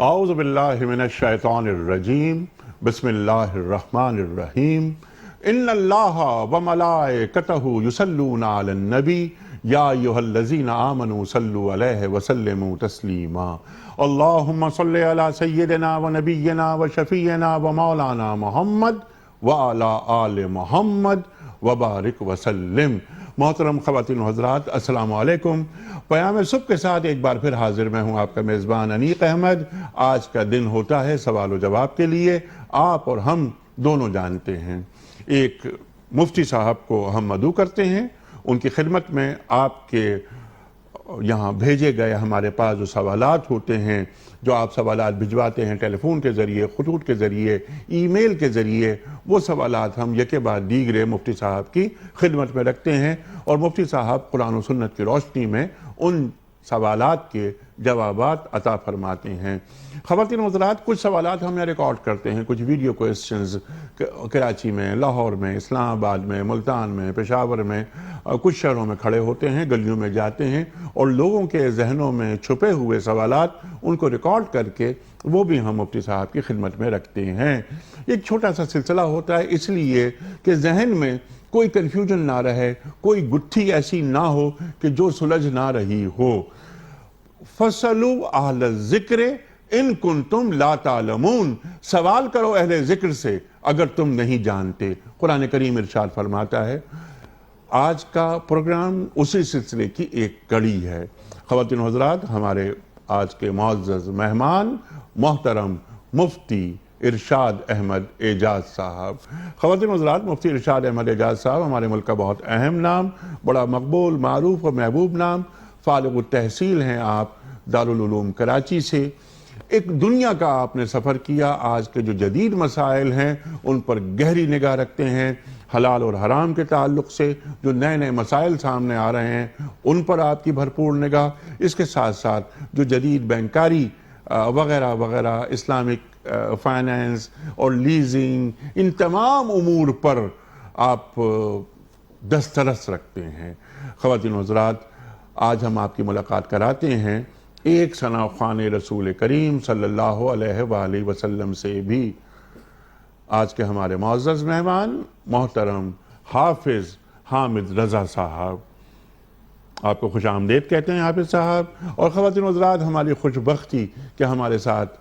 اعوذ باللہ من الشیطان الرجیم بسم اللہ الرحمن الرحیم ان اللہ وملائکتہ یصلون علی النبی یا ایھا الذین آمنوا صلوا علیہ وسلموا تسلیما اللہم صلی علی سیدنا ونبینا وشفیعنا ومولانا محمد وعلی آل محمد وبارک وسلم۔ محترم خواتین و حضرات، السلام علیکم۔ پیام صبح کے ساتھ ایک بار پھر حاضر میں ہوں آپ کا میزبان انیق احمد۔ آج کا دن ہوتا ہے سوال و جواب کے لیے۔ آپ اور ہم دونوں جانتے ہیں، ایک مفتی صاحب کو ہم مدعو کرتے ہیں، ان کی خدمت میں آپ کے یہاں بھیجے گئے ہمارے پاس جو سوالات ہوتے ہیں، جو آپ سوالات بھجواتے ہیں ٹیلی فون کے ذریعے، خطوط کے ذریعے، ای میل کے ذریعے، وہ سوالات ہم یکے بعد دیگرے مفتی صاحب کی خدمت میں رکھتے ہیں اور مفتی صاحب قرآن و سنت کی روشنی میں ان سوالات کے جوابات عطا فرماتے ہیں۔ خواتین و حضرات، کچھ سوالات ہم ریکارڈ کرتے ہیں، کچھ ویڈیو کوئسچنز کراچی میں، لاہور میں، اسلام آباد میں، ملتان میں، پشاور میں، کچھ شہروں میں کھڑے ہوتے ہیں، گلیوں میں جاتے ہیں اور لوگوں کے ذہنوں میں چھپے ہوئے سوالات ان کو ریکارڈ کر کے وہ بھی ہم مفتی صاحب کی خدمت میں رکھتے ہیں۔ ایک چھوٹا سا سلسلہ ہوتا ہے اس لیے کہ ذہن میں کوئی کنفیوژن نہ رہے، کوئی گتھی ایسی نہ ہو کہ جو سلجھ نہ رہی ہو۔ فَاسْأَلُوا أَهْلَ الذِّكْرِ إِن كُنتُمْ لَا تَعْلَمُونَ، سوال کرو اہل ذکر سے اگر تم نہیں جانتے۔ قرآن کریم ارشاد فرماتا ہے۔ آج کا پروگرام اسی سلسلے کی ایک کڑی ہے۔ خواتین و حضرات، ہمارے آج کے معزز مہمان محترم مفتی ارشاد احمد اعجاز صاحب۔ خواتین و حضرات، مفتی ارشاد احمد اعجاز صاحب ہمارے ملک کا بہت اہم نام، بڑا مقبول، معروف اور محبوب نام، فارغ التحصیل ہیں آپ دارالعلوم کراچی سے۔ ایک دنیا کا آپ نے سفر کیا، آج کے جو جدید مسائل ہیں ان پر گہری نگاہ رکھتے ہیں، حلال اور حرام کے تعلق سے جو نئے نئے مسائل سامنے آ رہے ہیں ان پر آپ کی بھرپور نگاہ، اس کے ساتھ ساتھ جو جدید بینکاری وغیرہ وغیرہ، اسلامک فائنینس اور لیزنگ، ان تمام امور پر آپ دسترس رکھتے ہیں۔ خواتین و حضرات، آج ہم آپ کی ملاقات کراتے ہیں ایک ثنا خوان رسول کریم صلی اللہ علیہ وآلہ وسلم سے بھی۔ آج کے ہمارے معزز مہمان محترم حافظ حامد رضا صاحب، آپ کو خوش آمدید کہتے ہیں حافظ صاحب۔ اور خواتین و حضرات، ہماری خوش بختی کہ ہمارے ساتھ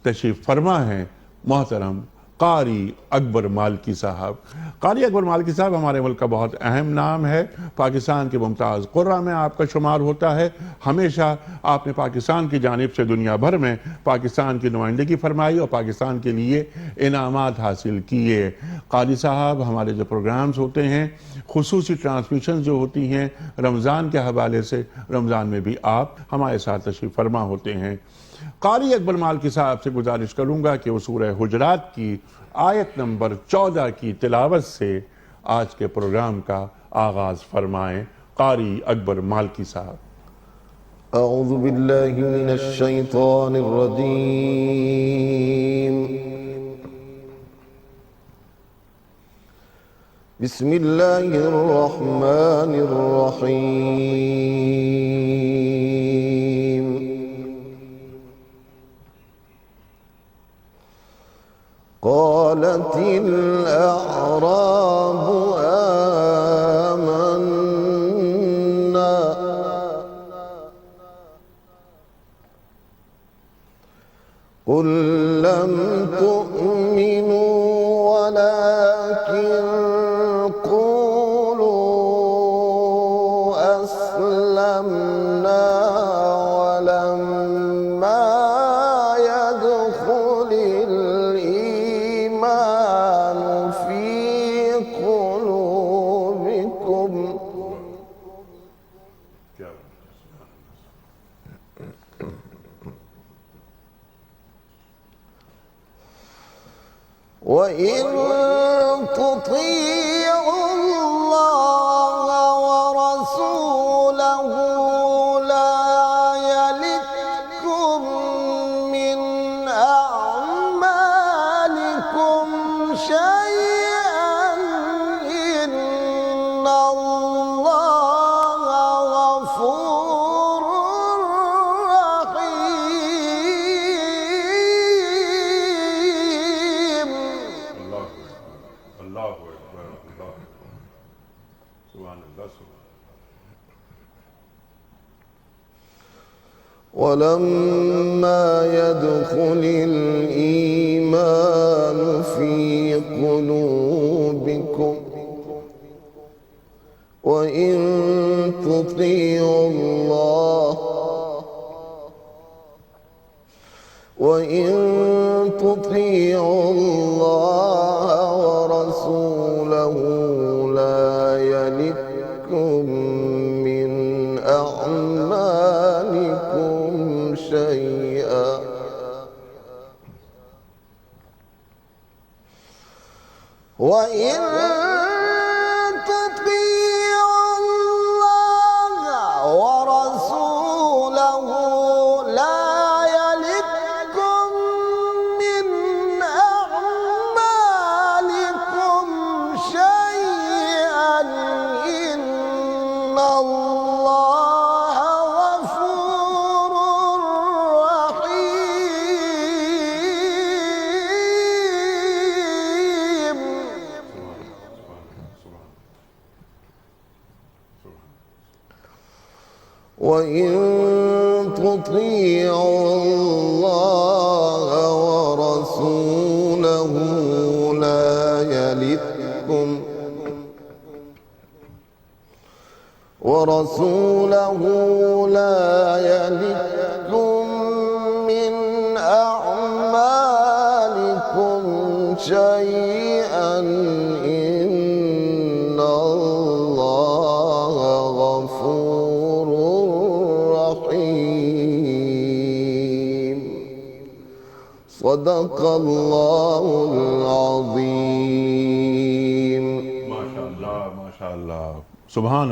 تشریف فرما ہیں محترم قاری اکبر مالکی صاحب۔ قاری اکبر مالکی صاحب ہمارے ملک کا بہت اہم نام ہے، پاکستان کے ممتاز قرہ میں آپ کا شمار ہوتا ہے۔ ہمیشہ آپ نے پاکستان کی جانب سے دنیا بھر میں پاکستان کی نمائندگی فرمائی اور پاکستان کے لیے انعامات حاصل کیے۔ قاری صاحب، ہمارے جو پروگرامز ہوتے ہیں، خصوصی ٹرانسمیشنز جو ہوتی ہیں رمضان کے حوالے سے، رمضان میں بھی آپ ہمارے ساتھ تشریف فرما ہوتے ہیں۔ قاری اکبر مالکی صاحب سے گزارش کروں گا کہ وہ سورہ حجرات کی آیت نمبر 14 کی تلاوت سے آج کے پروگرام کا آغاز فرمائیں۔ قاری اکبر مالکی صاحب۔ اعوذ باللہ من الشیطان الرجیم، بسم اللہ الرحمن الرحیم۔ قالت الأعراب آمنا قل لم تؤمنوا ولكن قولوا أسلمنا ولما يدخل الإيمان في قلوبكم وَإِن تُطِيعُوا اللَّهَ وَرَسُولَهُ لَا يَلِتْكُم مِّنْ أَعْمَالِكُمْ شَيْئًا إِنَّ اللَّهَ غَفُورٌ رَّحِيمٌ۔ ولما يدخل الإيمان في قلوبكم وإن تطيعوا الله ورسوله لا يلتكم من أعمالكم شيئا وإن تطيعوا الله ورسوله لا يلتكم من أعمالكم شيئا إن الله غفور رحيم. وإن تطيعوا الله ورسوله لا يلتكم من أعمالكم شيئا إن الله غفور رحيم. صدق الله العظيم. ماشاءاللہ سبحان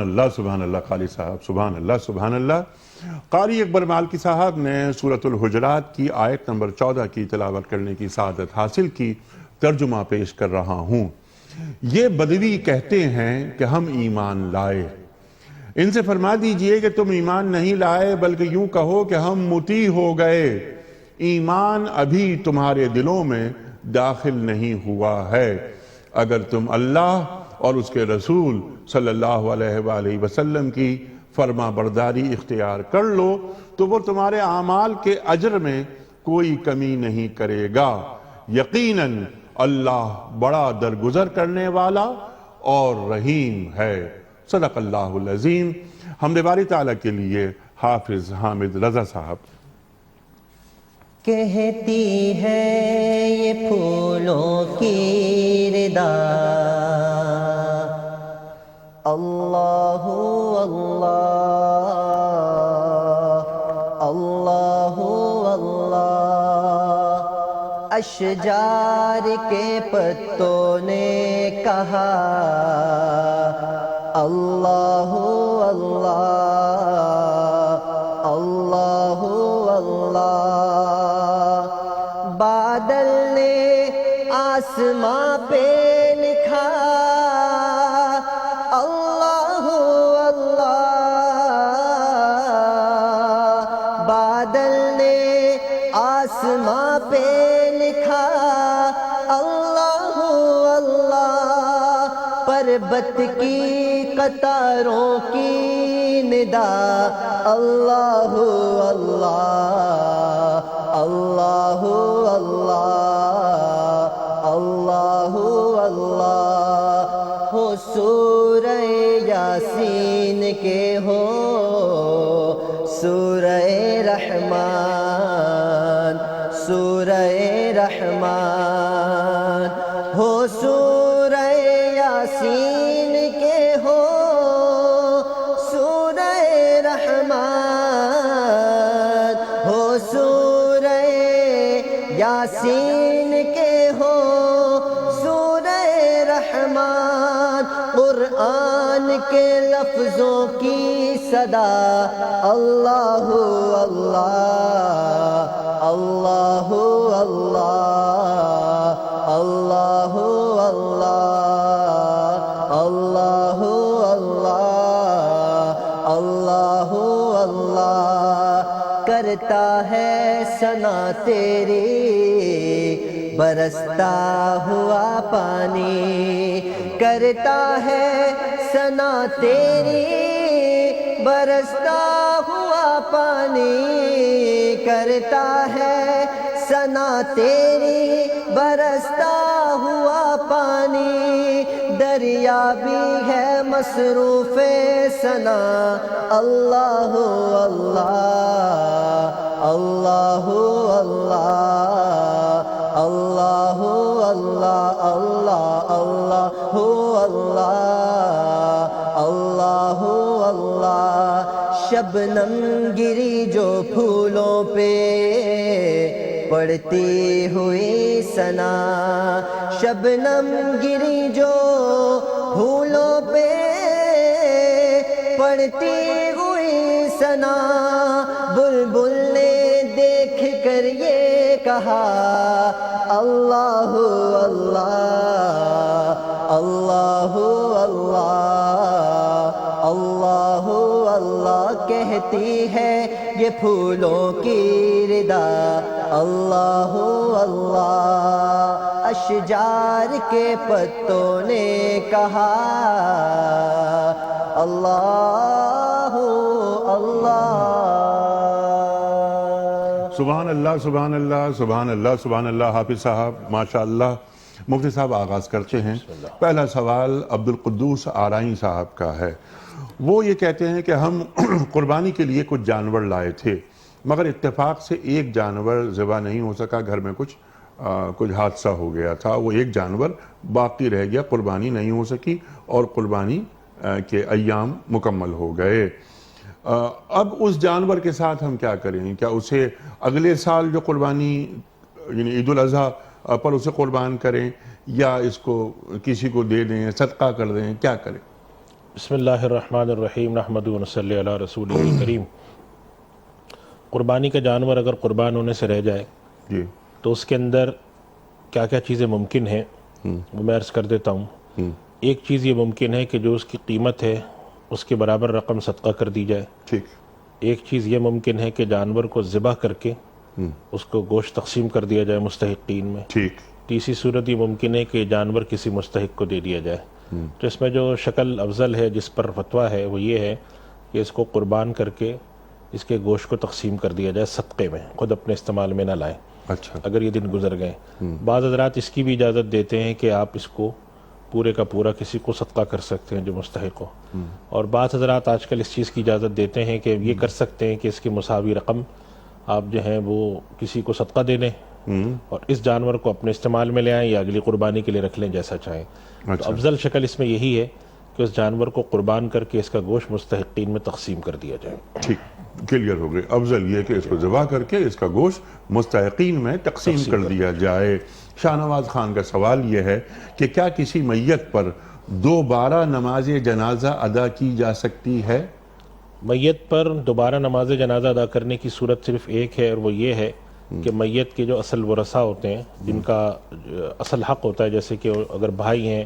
اللہ قاری صاحب، سبحان اللہ. قاری اکبر مالکی صاحب نے سورۃ الحجرات کی آیت نمبر 14 کی تلاوت کرنے کی سعادت حاصل کی. ترجمہ پیش کر رہا ہوں. یہ بدوی کہتے ہیں کہ ہم ایمان لائے. ان سے فرما دیجئے کہ تم ایمان نہیں لائے بلکہ یوں کہو کہ ہم مطیع ہو گئے. ایمان ابھی تمہارے دلوں میں داخل نہیں ہوا ہے. اگر تم اللہ اور اس کے رسول صلی اللہ علیہ وآلہ وسلم کی فرما برداری اختیار کر لو تو وہ تمہارے اعمال کے اجر میں کوئی کمی نہیں کرے گا. یقیناً اللہ بڑا درگزر کرنے والا اور رحیم ہے. صدق اللہ العظیم. حمد باری تعالیٰ کے لیے حافظ حامد رضا صاحب. کہتی ہے یہ پھولوں کی ردا اللہ اللہ اللہ اللہ. اشجار کے پتوں نے کہا اللہ اللہ اللہ اللہ. بادل نے آسماں پہ لکھا اللہ اللہ. بادل نے آسماں پہ لکھا اللہ اللہ. پربت کی قطاروں کی ندا اللہ اللہ اللہ اللہ اللہ اللہ. ہو سورہ یاسین کے ہو سورہ رحمان سورہ رحمان. ہو سورہ یاسین کے ہو سورہ رحمان. ہو سورہ یاسین کے ہو سورہ رحمان. قرآن کے لفظوں کی صدا اللہ اللہ اللہ اللہ اللہ اللہ اللہ اللہ اللہ. کرتا ہے ثنا تیری برستا ہوا پانی. کرتا ہے ثنا تیری برستا ہوا پانی کرتا ہے ثنا تیری برستا ہوا پانی دریا بھی ہے مصروف ثنا اللہ اللہ اللہ اللہ اللہ اللہ اللہ اللہ اللہ اللہ شبنم گری جو پھولوں پہ پڑتی ہوئی ثنا شبنم گری جو پھولوں پہ پڑتی ہوئی ثنا بلبل نے دیکھ کر یہ کہا اللہ اللہ اللہ اللہ اللہ اللہ کہتی ہے یہ پھولوں کی ردا اللہ اللہ اشجار کے پتوں نے کہا اللہ اللہ سبحان اللہ سبحان اللہ سبحان اللہ سبحان اللہ. حافظ صاحب ماشاءاللہ. مفتی صاحب آغاز کرتے ہیں. پہلا سوال عبدالقدوس آرائیں صاحب کا ہے. وہ یہ کہتے ہیں کہ ہم قربانی کے لیے کچھ جانور لائے تھے مگر اتفاق سے ایک جانور ذبح نہیں ہو سکا, گھر میں کچھ حادثہ ہو گیا تھا, وہ ایک جانور باقی رہ گیا, قربانی نہیں ہو سکی اور قربانی کے ایام مکمل ہو گئے. اب اس جانور کے ساتھ ہم کیا کریں؟ کیا اسے اگلے سال جو قربانی یعنی عید الاضحیٰ پر اسے قربان کریں یا اس کو کسی کو دے دیں, صدقہ کر دیں, کیا کریں؟ بسم اللہ الرحمن الرحیم نحمد و نصلی علی رسول کریم. قربانی کا جانور اگر قربان ہونے سے رہ جائے جی تو اس کے اندر کیا کیا چیزیں ممکن ہیں وہ میں عرض کر دیتا ہوں. ایک چیز یہ ممکن ہے کہ جو اس کی قیمت ہے اس کے برابر رقم صدقہ کر دی جائے. ٹھیک. ایک چیز یہ ممکن ہے کہ جانور کو ذبح کر کے اس کو گوشت تقسیم کر دیا جائے مستحقین میں. ٹھیک. تیسری صورت یہ ممکن ہے کہ جانور کسی مستحق کو دے دیا جائے. تو اس میں جو شکل افضل ہے جس پر فتویٰ ہے وہ یہ ہے کہ اس کو قربان کر کے اس کے گوشت کو تقسیم کر دیا جائے صدقے میں, خود اپنے استعمال میں نہ لائیں اچھا اگر یہ دن گزر گئے. بعض حضرات اس کی بھی اجازت دیتے ہیں کہ آپ اس کو پورے کا پورا کسی کو صدقہ کر سکتے ہیں جو مستحق ہو, اور بعض حضرات آج کل اس چیز کی اجازت دیتے ہیں کہ یہ کر سکتے ہیں کہ اس کی مساوی رقم آپ جو ہیں وہ کسی کو صدقہ دے دیں اور اس جانور کو اپنے استعمال میں لے آئیں یا اگلی قربانی کے لیے رکھ لیں جیسا چاہیں. تو افضل شکل اس میں یہی ہے کہ اس جانور کو قربان کر کے اس کا گوشت مستحقین میں تقسیم کر دیا جائے. ٹھیک, کلیئر ہو گئے. افضل یہ کہ اس کو ذبح کر کے اس کا گوشت مستحقین میں تقسیم کر دیا جائے. شاہ نواز خان کا سوال یہ ہے کہ کیا کسی میت پر دوبارہ نماز جنازہ ادا کی جا سکتی ہے؟ میت پر دوبارہ نماز جنازہ ادا کرنے کی صورت صرف ایک ہے, اور وہ یہ ہے کہ میت کے جو اصل ورثہ ہوتے ہیں جن کا اصل حق ہوتا ہے, جیسے کہ اگر بھائی ہیں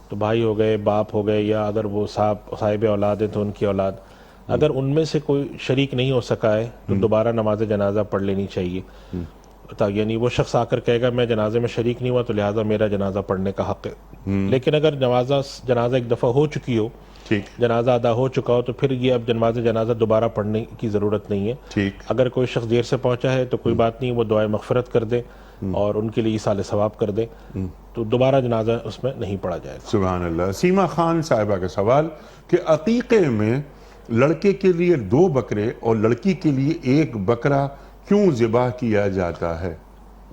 تو بھائی ہو گئے, باپ ہو گئے, یا اگر وہ صاحب اولاد ہیں تو ان کی اولاد, اگر ان میں سے کوئی شریک نہیں ہو سکا ہے تو دوبارہ نماز جنازہ پڑھ لینی چاہیے. یعنی وہ شخص آ کر کہے گا میں جنازے میں شریک نہیں ہوا تو لہٰذا میرا جنازہ پڑھنے کا حق ہے. لیکن اگر جنازہ ایک دفعہ ہو چکی ہو, جنازہ ادا ہو چکا ہو, تو پھر یہ اب نماز جنازہ دوبارہ پڑھنے کی ضرورت نہیں ہے. اگر کوئی شخص دیر سے پہنچا ہے تو کوئی بات نہیں, وہ دعائے مغفرت کر دے اور ان کے لیے ایصال ثواب کر دے, تو دوبارہ جنازہ اس میں نہیں پڑھا جائے گا. سبحان اللہ. سیما خان صاحبہ کا سوال کہ عقیقے میں لڑکے کے لیے 2 بکرے اور لڑکی کے لیے 1 بکرا کیوں ذبح کیا جاتا ہے؟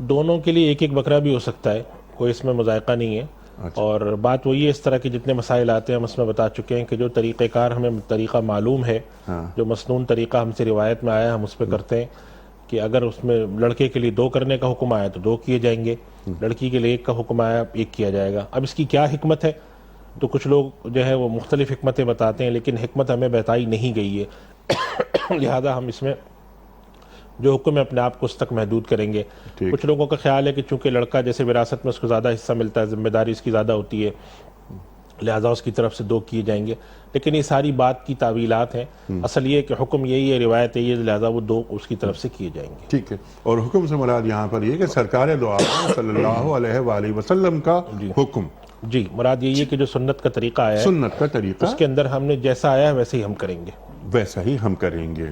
دونوں کے لیے 1 بکرا بھی ہو سکتا ہے, کوئی اس میں مذائقہ نہیں ہے. اور بات وہی ہے, اس طرح کے جتنے مسائل آتے ہیں ہم اس میں بتا چکے ہیں کہ جو طریقہ کار ہمیں طریقہ معلوم ہے, جو مسنون طریقہ ہم سے روایت میں آیا ہم اس پہ کرتے ہیں کہ اگر اس میں لڑکے کے لیے 2 کرنے کا حکم آیا تو 2 کیے جائیں گے, لڑکی کے لیے 1 کا حکم آیا 1 کیا جائے گا. اب اس کی کیا حکمت ہے تو کچھ لوگ جو ہے وہ مختلف حکمتیں بتاتے ہیں, لیکن حکمت ہمیں بتائی نہیں گئی ہے. لہذا ہم اس میں جو حکم ہے اپنے آپ کو اس تک محدود کریں گے. کچھ لوگوں کا خیال ہے کہ چونکہ لڑکا جیسے وراثت میں اس کو زیادہ حصہ ملتا ہے, ذمہ داری اس کی زیادہ ہوتی ہے, لہذا اس کی طرف سے 2 کیے جائیں گے. لیکن یہ ساری بات کی تعویلات ہیں. اصل یہ کہ حکم یہی ہے, روایت ہے یہ, لہذا وہ 2 اس کی طرف سے کیے جائیں گے. ٹھیک ہے. اور حکم سے مراد یہاں پر یہ کہ سرکار دو عالم صلی اللہ علیہ وآلہ وسلم کا حکم جی مراد یہی ہے کہ جو سنت کا طریقہ آیا ہے سنت کا طریقہ اس کے اندر ہم نے جیسا آیا ہے ویسے ہی ہم کریں گے. ویسا ہی ہم کریں گے.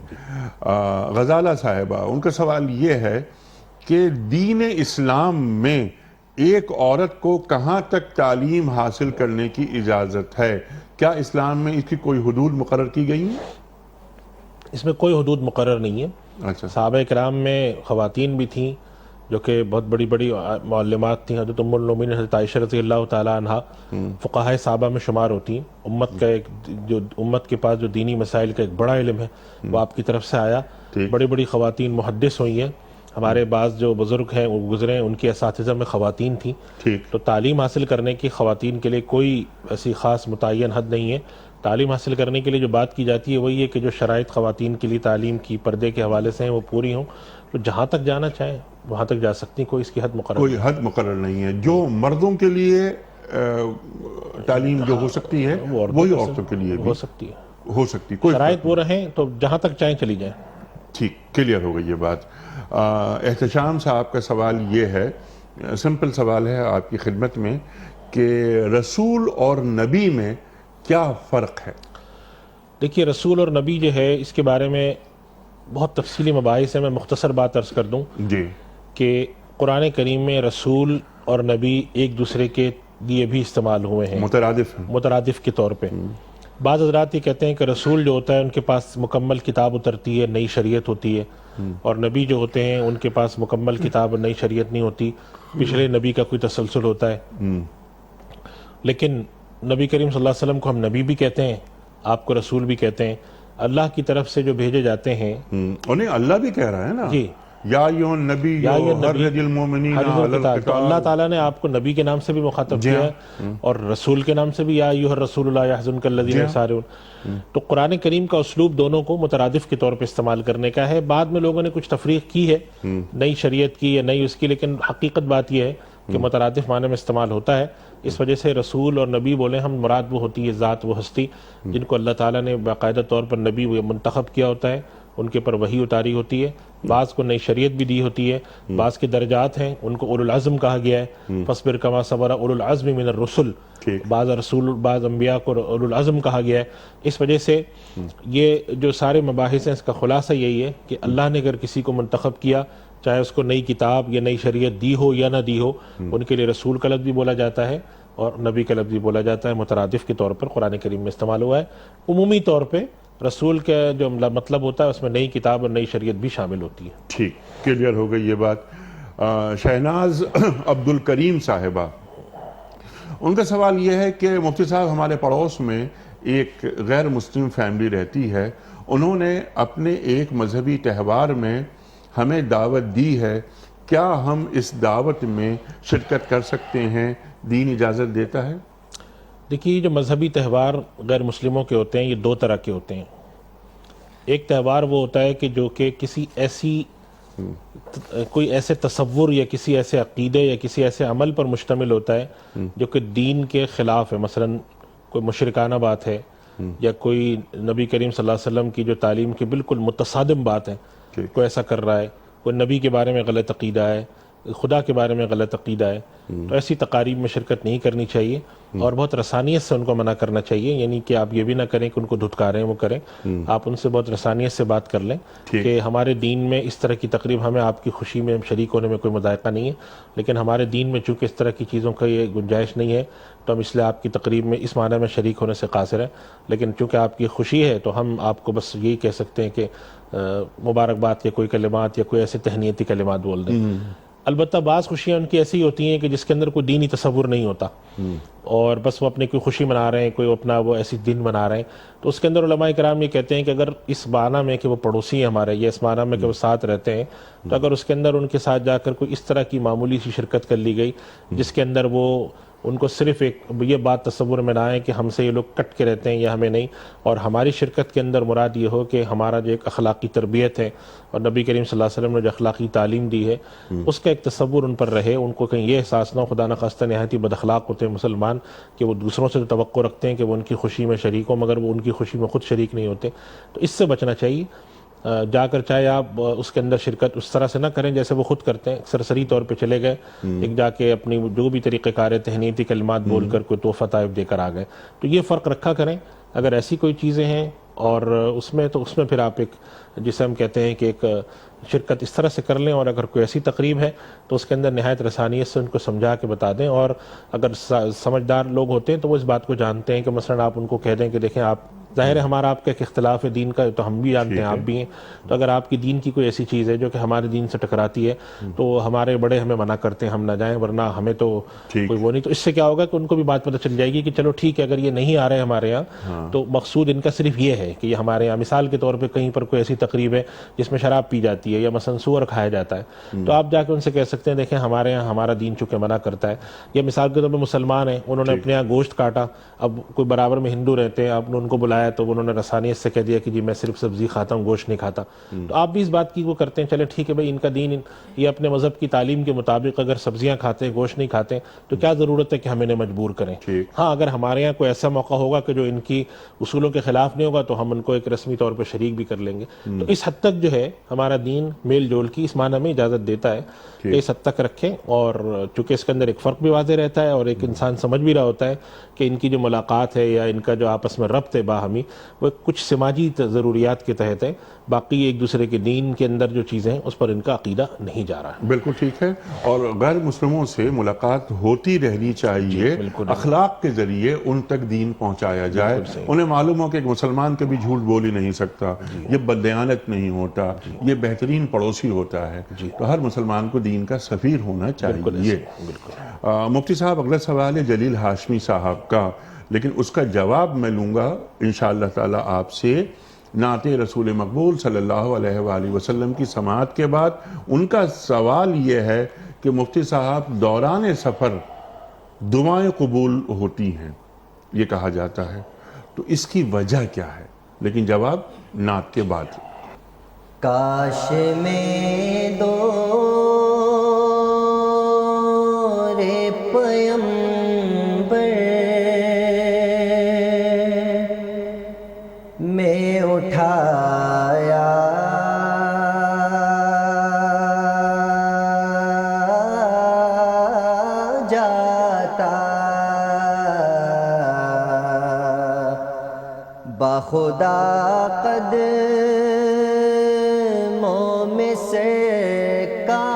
غزالہ صاحبہ، ان کا سوال یہ ہے کہ دین اسلام میں ایک عورت کو کہاں تک تعلیم حاصل کرنے کی اجازت ہے؟ کیا اسلام میں اس کی کوئی حدود مقرر کی گئی ہیں؟ اس میں کوئی حدود مقرر نہیں ہے. اچھا. صحابہ کرام میں خواتین بھی تھیں جو کہ بہت بڑی بڑی معلمات تھیں. حضرت ام المومنین حضرت عائشہ رضی اللہ تعالیٰ عنہ فقہائے صحابہ میں شمار ہوتی ہیں. امت کا ایک جو امت کے پاس جو دینی مسائل کا ایک بڑا علم ہے وہ آپ کی طرف سے آیا. بڑی بڑی خواتین محدث ہوئی ہیں. ہمارے بعض جو بزرگ ہیں وہ گزرے ہیں، ان کی اساتذہ میں خواتین تھیں. تو تعلیم حاصل کرنے کی خواتین کے لیے کوئی ایسی خاص متعین حد نہیں ہے. تعلیم حاصل کرنے کے لیے جو بات کی جاتی ہے وہی ہے کہ جو شرائط خواتین کے لیے تعلیم کی پردے کے حوالے سے ہیں وہ پوری ہوں، تو جہاں تک جانا چاہیں وہاں تک جا سکتی ہیں. کوئی اس کی حد مقرر کوئی حد مقرر نہیں ہے. جو مردوں کے لیے تعلیم جو ہو سکتی ہے وہی عورتوں کے لیے بھی ہو سکتی ہے. ہو سکتی. کوئی شرائط وہ رہیں تو جہاں تک چاہیں چلی جائیں. ٹھیک، کلیئر ہو گئی یہ بات. احتشام صاحب کا سوال یہ ہے، سمپل سوال ہے آپ کی خدمت میں، کہ رسول اور نبی میں کیا فرق ہے؟ دیکھیے رسول اور نبی جو ہے اس کے بارے میں بہت تفصیلی مباحث ہے. میں مختصر بات عرض کر دوں جی کہ قرآن کریم میں رسول اور نبی ایک دوسرے کے لیے بھی استعمال ہوئے ہیں، مترادف ہیں. مترادف کے طور پہ. بعض حضرات یہ کہتے ہیں کہ رسول جو ہوتا ہے ان کے پاس مکمل کتاب اترتی ہے، نئی شریعت ہوتی ہے، اور نبی جو ہوتے ہیں ان کے پاس مکمل کتاب اور نئی شریعت نہیں ہوتی، پچھلے نبی کا کوئی تسلسل ہوتا ہے. لیکن نبی کریم صلی اللہ علیہ وسلم کو ہم نبی بھی کہتے ہیں، آپ کو رسول بھی کہتے ہیں. اللہ کی طرف سے جو بھیجے جاتے ہیں، انہیں اللہ بھی کہہ رہا ہے نا، جی یا ایھا النبی حرج المؤمنین علی القتال. تو اللہ تعالیٰ نے آپ کو نبی کے نام سے بھی مخاطب کیا ہے اور رسول کے نام سے بھی، یا ایھا الرسول لا یحزنک الذین یسارعون. تو قرآن کریم کا اسلوب دونوں کو مترادف کے طور پہ استعمال کرنے کا ہے. بعد میں لوگوں نے کچھ تفریق کی ہے نئی شریعت کی یا نئی اس کی، لیکن حقیقت بات یہ ہے کہ مترادف معنی میں استعمال ہوتا ہے. اس وجہ سے رسول اور نبی بولے ہم، مراد وہ ہوتی ہے ذات، وہ ہستی جن کو اللہ تعالیٰ نے باقاعدہ طور پر نبی منتخب کیا ہوتا ہے، ان کے پر وحی اتاری ہوتی ہے. بعض کو نئی شریعت بھی دی ہوتی ہے، بعض کے درجات ہیں، ان کو اولو العزم کہا گیا ہے. فاصبر کما صبر اولو العزم من الرسل. بعض رسول، بعض انبیاء کو اولو العزم کہا گیا ہے. اس وجہ سے یہ جو سارے مباحث ہیں اس کا خلاصہ یہی ہے کہ اللہ نے اگر کسی کو منتخب کیا، چاہے اس کو نئی کتاب یا نئی شریعت دی ہو یا نہ دی ہو، ان کے لیے رسول کا لفظ بھی بولا جاتا ہے اور نبی کا لفظ بھی بولا جاتا ہے. مترادف کے طور پر قرآن کریم میں استعمال ہوا ہے. عمومی طور پہ رسول کا جو مطلب ہوتا ہے اس میں نئی کتاب اور نئی شریعت بھی شامل ہوتی ہے. ٹھیک، کلیئر ہو گئی یہ بات. شہناز عبد الکریم صاحبہ، ان کا سوال یہ ہے کہ مفتی صاحب ہمارے پڑوس میں ایک غیر مسلم فیملی رہتی ہے، انہوں نے اپنے ایک مذہبی تہوار میں ہمیں دعوت دی ہے، کیا ہم اس دعوت میں شرکت کر سکتے ہیں؟ دین اجازت دیتا ہے؟ دیکھیے جو مذہبی تہوار غیر مسلموں کے ہوتے ہیں یہ دو طرح کے ہوتے ہیں. ایک تہوار وہ ہوتا ہے کہ جو کہ کسی ایسی کوئی ایسے تصور یا کسی ایسے عقیدے یا کسی ایسے عمل پر مشتمل ہوتا ہے جو کہ دین کے خلاف ہے. مثلا کوئی مشرکانہ بات ہے یا کوئی نبی کریم صلی اللہ علیہ وسلم کی جو تعلیم کی بالکل متصادم بات ہے، کوئی ایسا کر رہا ہے، کوئی نبی کے بارے میں غلط عقیدہ ہے، خدا کے بارے میں غلط عقیدہ ہے، تو ایسی تقاریب میں شرکت نہیں کرنی چاہیے اور بہت رسانیت سے ان کو منع کرنا چاہیے. یعنی کہ آپ یہ بھی نہ کریں کہ ان کو دھتکاریں، وہ کریں، آپ ان سے بہت رسانیت سے بات کر لیں کہ ہمارے دین میں اس طرح کی تقریب، ہمیں آپ کی خوشی میں شریک ہونے میں کوئی مذائقہ نہیں ہے، لیکن ہمارے دین میں چونکہ اس طرح کی چیزوں کا یہ گنجائش نہیں ہے تو ہم اس لیے آپ کی تقریب میں اس معنی میں شریک ہونے سے قاصر ہیں. لیکن چونکہ آپ کی خوشی ہے تو ہم آپ کو بس یہی کہہ سکتے ہیں کہ مبارکباد کے کوئی کلمات یا کوئی ایسے تہنیتی کلمات بول دیں. البتہ بعض خوشیاں ان کی ایسی ہوتی ہیں کہ جس کے اندر کوئی دینی تصور نہیں ہوتا اور بس وہ اپنی کوئی خوشی منا رہے ہیں، کوئی اپنا وہ ایسی دن منا رہے ہیں، تو اس کے اندر علماء کرام یہ کہتے ہیں کہ اگر اس معنی میں کہ وہ پڑوسی ہیں ہمارے، یا اس معنی میں کہ وہ ساتھ رہتے ہیں، تو اگر اس کے اندر ان کے ساتھ جا کر کوئی اس طرح کی معمولی سی شرکت کر لی گئی جس کے اندر وہ ان کو صرف ایک یہ بات تصور میں نہ آئے کہ ہم سے یہ لوگ کٹ کے رہتے ہیں یا ہمیں نہیں، اور ہماری شرکت کے اندر مراد یہ ہو کہ ہمارا جو ایک اخلاقی تربیت ہے اور نبی کریم صلی اللہ علیہ وسلم نے جو اخلاقی تعلیم دی ہے اس کا ایک تصور ان پر رہے، ان کو کہیں یہ احساس نہ ہو خدا نخواستہ نہایت ہی بد اخلاق ہوتے ہیں مسلمان کہ وہ دوسروں سے توقع رکھتے ہیں کہ وہ ان کی خوشی میں شریک ہوں مگر وہ ان کی خوشی میں خود شریک نہیں ہوتے، تو اس سے بچنا چاہیے. جا کر چاہے آپ اس کے اندر شرکت اس طرح سے نہ کریں جیسے وہ خود کرتے ہیں، سرسری طور پہ چلے گئے، ایک جا کے اپنی جو بھی طریقہ کار ہے تہنیتی کلمات بول کر کوئی تحفہ طائف دے کر آ گئے، تو یہ فرق رکھا کریں۔ اگر ایسی کوئی چیزیں ہیں اور اس میں پھر آپ ایک جسے ہم کہتے ہیں کہ ایک شرکت اس طرح سے کر لیں، اور اگر کوئی ایسی تقریب ہے تو اس کے اندر نہایت رسانیت سے ان کو سمجھا کے بتا دیں، اور اگر سمجھدار لوگ ہوتے ہیں تو وہ اس بات کو جانتے ہیں کہ مثلا آپ ان کو کہہ دیں کہ دیکھیں آپ، ظاہر ہے ہمارا آپ کا ایک اختلاف ہے دین کا، تو ہم بھی جانتے ہیں آپ بھی ہیں، تو اگر آپ کی دین کی کوئی ایسی چیز ہے جو کہ ہمارے دین سے ٹکراتی ہے تو ہمارے بڑے ہمیں منع کرتے ہیں ہم نہ جائیں، ورنہ ہمیں تو کوئی وہ نہیں، تو اس سے کیا ہوگا کہ ان کو بھی بات پتہ چل جائے گی کہ چلو ٹھیک ہے، اگر یہ نہیں آ رہے ہمارے یہاں تو مقصود ان کا صرف یہ ہے کہ یہ ہمارے یہاں مثال کے طور پہ کہیں پر کوئی ایسی تقریب ہے جس میں شراب پی جاتی ہے یا مثلا سور کھایا جاتا ہے، تو آپ جا کے ان سے کہہ سکتے ہیں دیکھیں ہمارے یہاں ہمارا دین چونکہ منع کرتا ہے، یا مثال کے طور پہ مسلمان ہیں انہوں نے اپنے یہاں گوشت کاٹا، اب کوئی برابر میں ہندو رہتے ہیں، آپ نے ان کو بلایا تو انہوں نے رسانیت سے کہہ دیا کہ جی میں صرف سبزی کھاتا ہوں گوشت نہیں کھاتا، تو آپ بھی اس بات کی وہ کرتے ہیں چلے ٹھیک ہے بھائی ان کا دین یہ اپنے مذہب کی تعلیم کے مطابق اگر سبزیاں کھاتے ہیں گوشت نہیں کھاتے تو کیا ضرورت ہے کہ ہم انہیں مجبور کریں۔ ہاں اگر ہمارے یہاں کوئی ایسا موقع ہوگا کہ جو ان کی اصولوں کے خلاف نہیں ہوگا تو ہم ان کو ایک رسمی طور پر شریک بھی کر لیں گے، تو اس حد تک جو ہے ہمارا دین میل جول کی اس معنی میں اجازت دیتا ہے کہ اس حد تک رکھیں، اور چونکہ اس کے اندر ایک فرق بھی واضح رہتا ہے اور ایک انسان سمجھ بھی رہا ہوتا ہے کہ ان کی جو ملاقات ہے یا ان کا جو آپس میں ربط ہے باہمی وہ کچھ سماجی ضروریات کے تحت ہے، باقی ایک دوسرے کے دین کے اندر جو چیزیں ہیں اس پر ان کا عقیدہ نہیں جا رہا ہے۔ بالکل ٹھیک ہے، اور غیر مسلموں سے ملاقات ہوتی رہنی چاہیے، اخلاق کے ذریعے ان تک دین پہنچایا جائے، انہیں معلوم ہو کہ ایک مسلمان کبھی جھوٹ بول ہی نہیں سکتا، یہ بددیانت نہیں ہوتا، یہ بہترین پڑوسی ہوتا ہے، تو ہر مسلمان کو دین کا سفیر ہونا چاہیے۔ مفتی صاحب اگلا سوال ہے جلیل ہاشمی صاحب کا، لیکن اس کا جواب میں لوں گا انشاءاللہ تعالی آپ سے نعت رسول مقبول صلی اللہ علیہ وآلہ وسلم کی سماعت کے بعد۔ ان کا سوال یہ ہے کہ مفتی صاحب دوران سفر دعائیں قبول ہوتی ہیں یہ کہا جاتا ہے، تو اس کی وجہ کیا ہے؟ لیکن جواب نعت کے بعد۔ کاش میں دو رے پیمبر میں اٹھایا جاتا، بخدا قدموں میں سرکار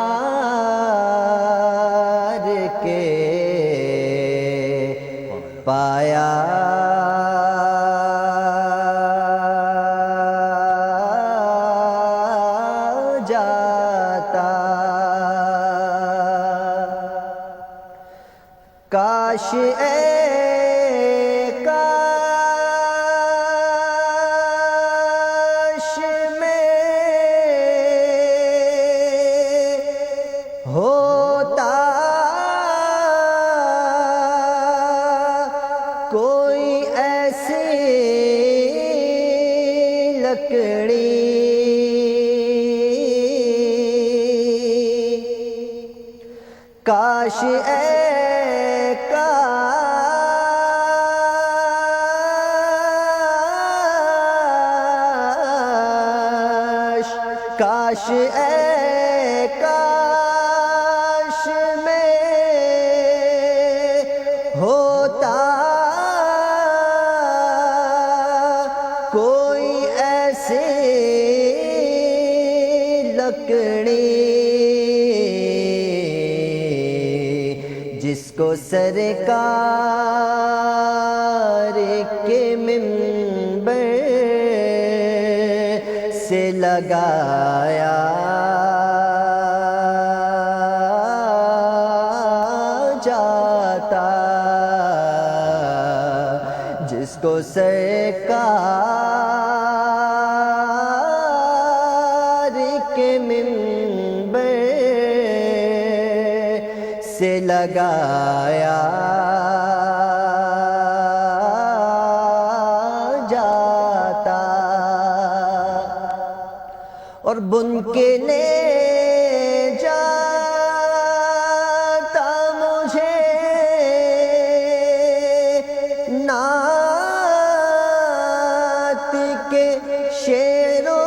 کے پایا جاتا، کاش کاش میں ہوتا کوئی ایسی لکڑی کاش کاش کاش میں ہوتا کوئی ایسی لکڑی جس کو سرکار کے منبر سے لگایا جاتا، جس کو سرکار کے منبر سے لگایا جاتا، اور بن کے لے جاتا مجھے نعت کے شعروں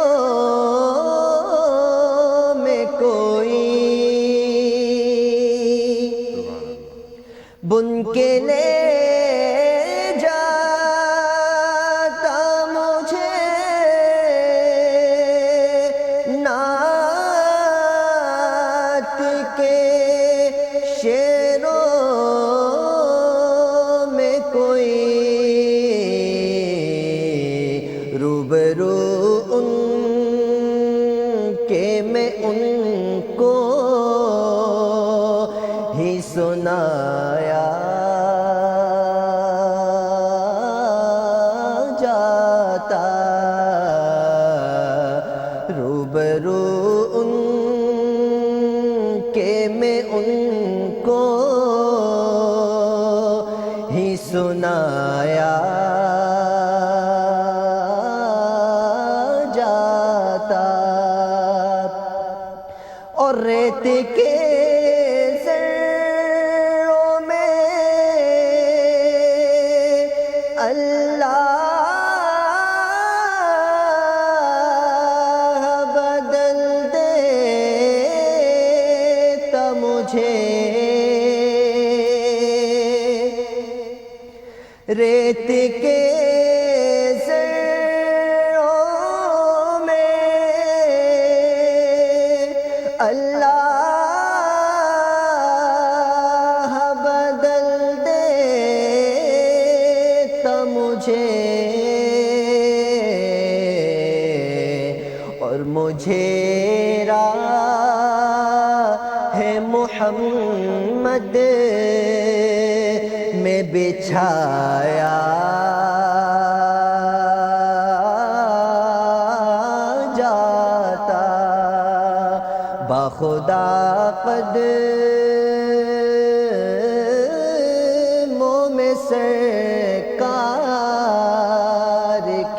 جاتا روبرو ان کے میں ان کو ہی سنایا جاتا اور ریت کے ذروں میں اللہ بدل دیتا مجھے ریت کے ذروں میں اللہ بدل دیتا مجھے اور مجھے راہ محمد میں بچھایا جاتا بخدا قدموں میں سرکار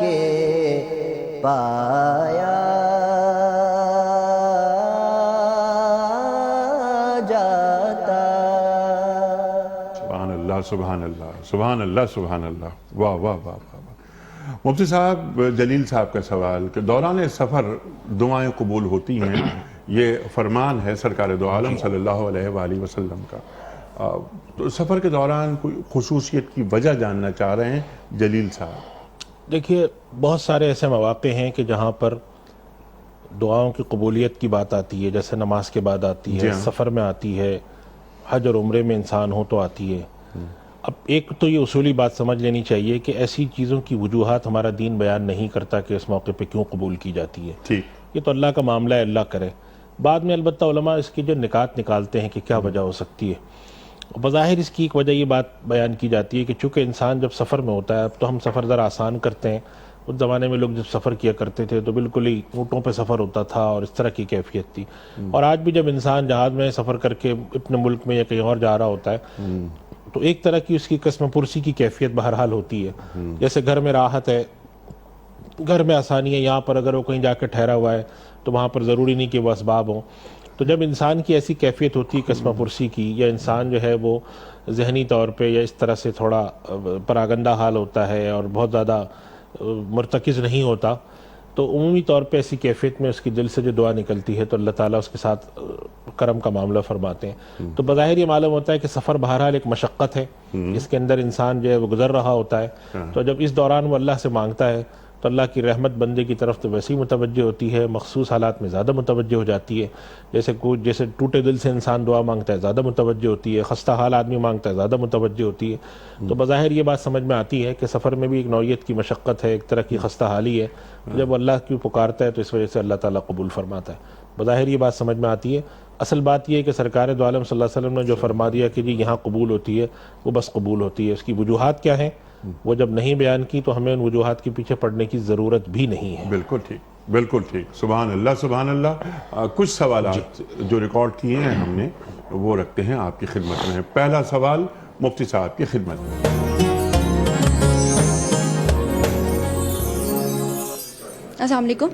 کے پایا جاتا سبحان اللہ سبحان اللہ سبحان اللہ سبحان اللہ واہ واہ واہ واہ واہ۔ مفتی صاحب، جلیل صاحب کا سوال کہ دوران سفر دعائیں قبول ہوتی ہیں، یہ فرمان ہے سرکار دو عالم صلی اللہ علیہ وآلہ وسلم کا، تو سفر کے دوران کوئی خصوصیت کی وجہ جاننا چاہ رہے ہیں جلیل صاحب۔ دیکھیے، بہت سارے ایسے مواقع ہیں کہ جہاں پر دعاؤں کی قبولیت کی بات آتی ہے، جیسے نماز کے بعد آتی ہے، سفر میں آتی ہے، حج اور عمرے میں انسان ہو تو آتی ہے۔ اب ایک تو یہ اصولی بات سمجھ لینی چاہیے کہ ایسی چیزوں کی وجوہات ہمارا دین بیان نہیں کرتا کہ اس موقع پہ کیوں قبول کی جاتی ہے، یہ تو اللہ کا معاملہ ہے، اللہ کرے۔ بعد میں البتہ علماء اس کی جو نکات نکالتے ہیں کہ کیا وجہ ہو سکتی ہے۔ بظاہر اس کی ایک وجہ یہ بات بیان کی جاتی ہے کہ چونکہ انسان جب سفر میں ہوتا ہے، اب تو ہم سفر ذرا آسان کرتے ہیں، اس زمانے میں لوگ جب سفر کیا کرتے تھے تو بالکل ہی اونٹوں پہ سفر ہوتا تھا اور اس طرح کی کیفیت تھی، اور آج بھی جب انسان جہاز میں سفر کر کے اپنے ملک میں یا کہیں اور جا رہا ہوتا ہے تو ایک طرح کی اس کی قسم پرسی کی کیفیت بہرحال ہوتی ہے۔ جیسے گھر میں راحت ہے، گھر میں آسانی ہے، یہاں پر اگر وہ کہیں جا کے ٹھہرا ہوا ہے تو وہاں پر ضروری نہیں کہ وہ اسباب ہوں، تو جب انسان کی ایسی کیفیت ہوتی ہے قسم پرسی کی، یا انسان جو ہے وہ ذہنی طور پہ یا اس طرح سے تھوڑا پراگندہ حال ہوتا ہے اور بہت زیادہ مرتکز نہیں ہوتا، تو عمومی طور پہ ایسی کیفیت میں اس کی دل سے جو دعا نکلتی ہے تو اللہ تعالیٰ اس کے ساتھ کرم کا معاملہ فرماتے ہیں۔ تو بظاہر یہ معلوم ہوتا ہے کہ سفر بہرحال ایک مشقت ہے، اس کے اندر انسان جو ہے وہ گزر رہا ہوتا ہے، تو جب اس دوران وہ اللہ سے مانگتا ہے تو اللہ کی رحمت بندے کی طرف تو ویسے ہی متوجہ ہوتی ہے، مخصوص حالات میں زیادہ متوجہ ہو جاتی ہے، جیسے ٹوٹے دل سے انسان دعا مانگتا ہے زیادہ متوجہ ہوتی ہے، خستہ حال آدمی مانگتا ہے زیادہ متوجہ ہوتی ہے۔ تو بظاہر یہ بات سمجھ میں آتی ہے کہ سفر میں بھی ایک نوعیت کی مشقت ہے، ایک طرح کی خستہ حالی ہے، جب اللہ کی پکارتا ہے تو اس وجہ سے اللہ تعالیٰ قبول فرماتا ہے، بظاہر یہ بات سمجھ میں آتی ہے۔ اصل بات یہ ہے کہ سرکار دو عالم صلی اللہ علیہ وسلم نے جو فرما دیا کہ جی یہاں قبول ہوتی ہے، وہ بس قبول ہوتی ہے، اس کی وجوہات کیا ہیں وہ جب نہیں بیان کی تو ہمیں ان وجوہات کے پیچھے پڑنے کی ضرورت بھی نہیں ہے۔ بالکل ٹھیک، بالکل ٹھیک، سبحان اللہ سبحان اللہ۔ کچھ سوالات جو ریکارڈ کیے ہیں ہم نے وہ رکھتے ہیں آپ کی خدمت میں۔ پہلا سوال مفتی صاحب کی خدمت میں۔ السلام علیکم،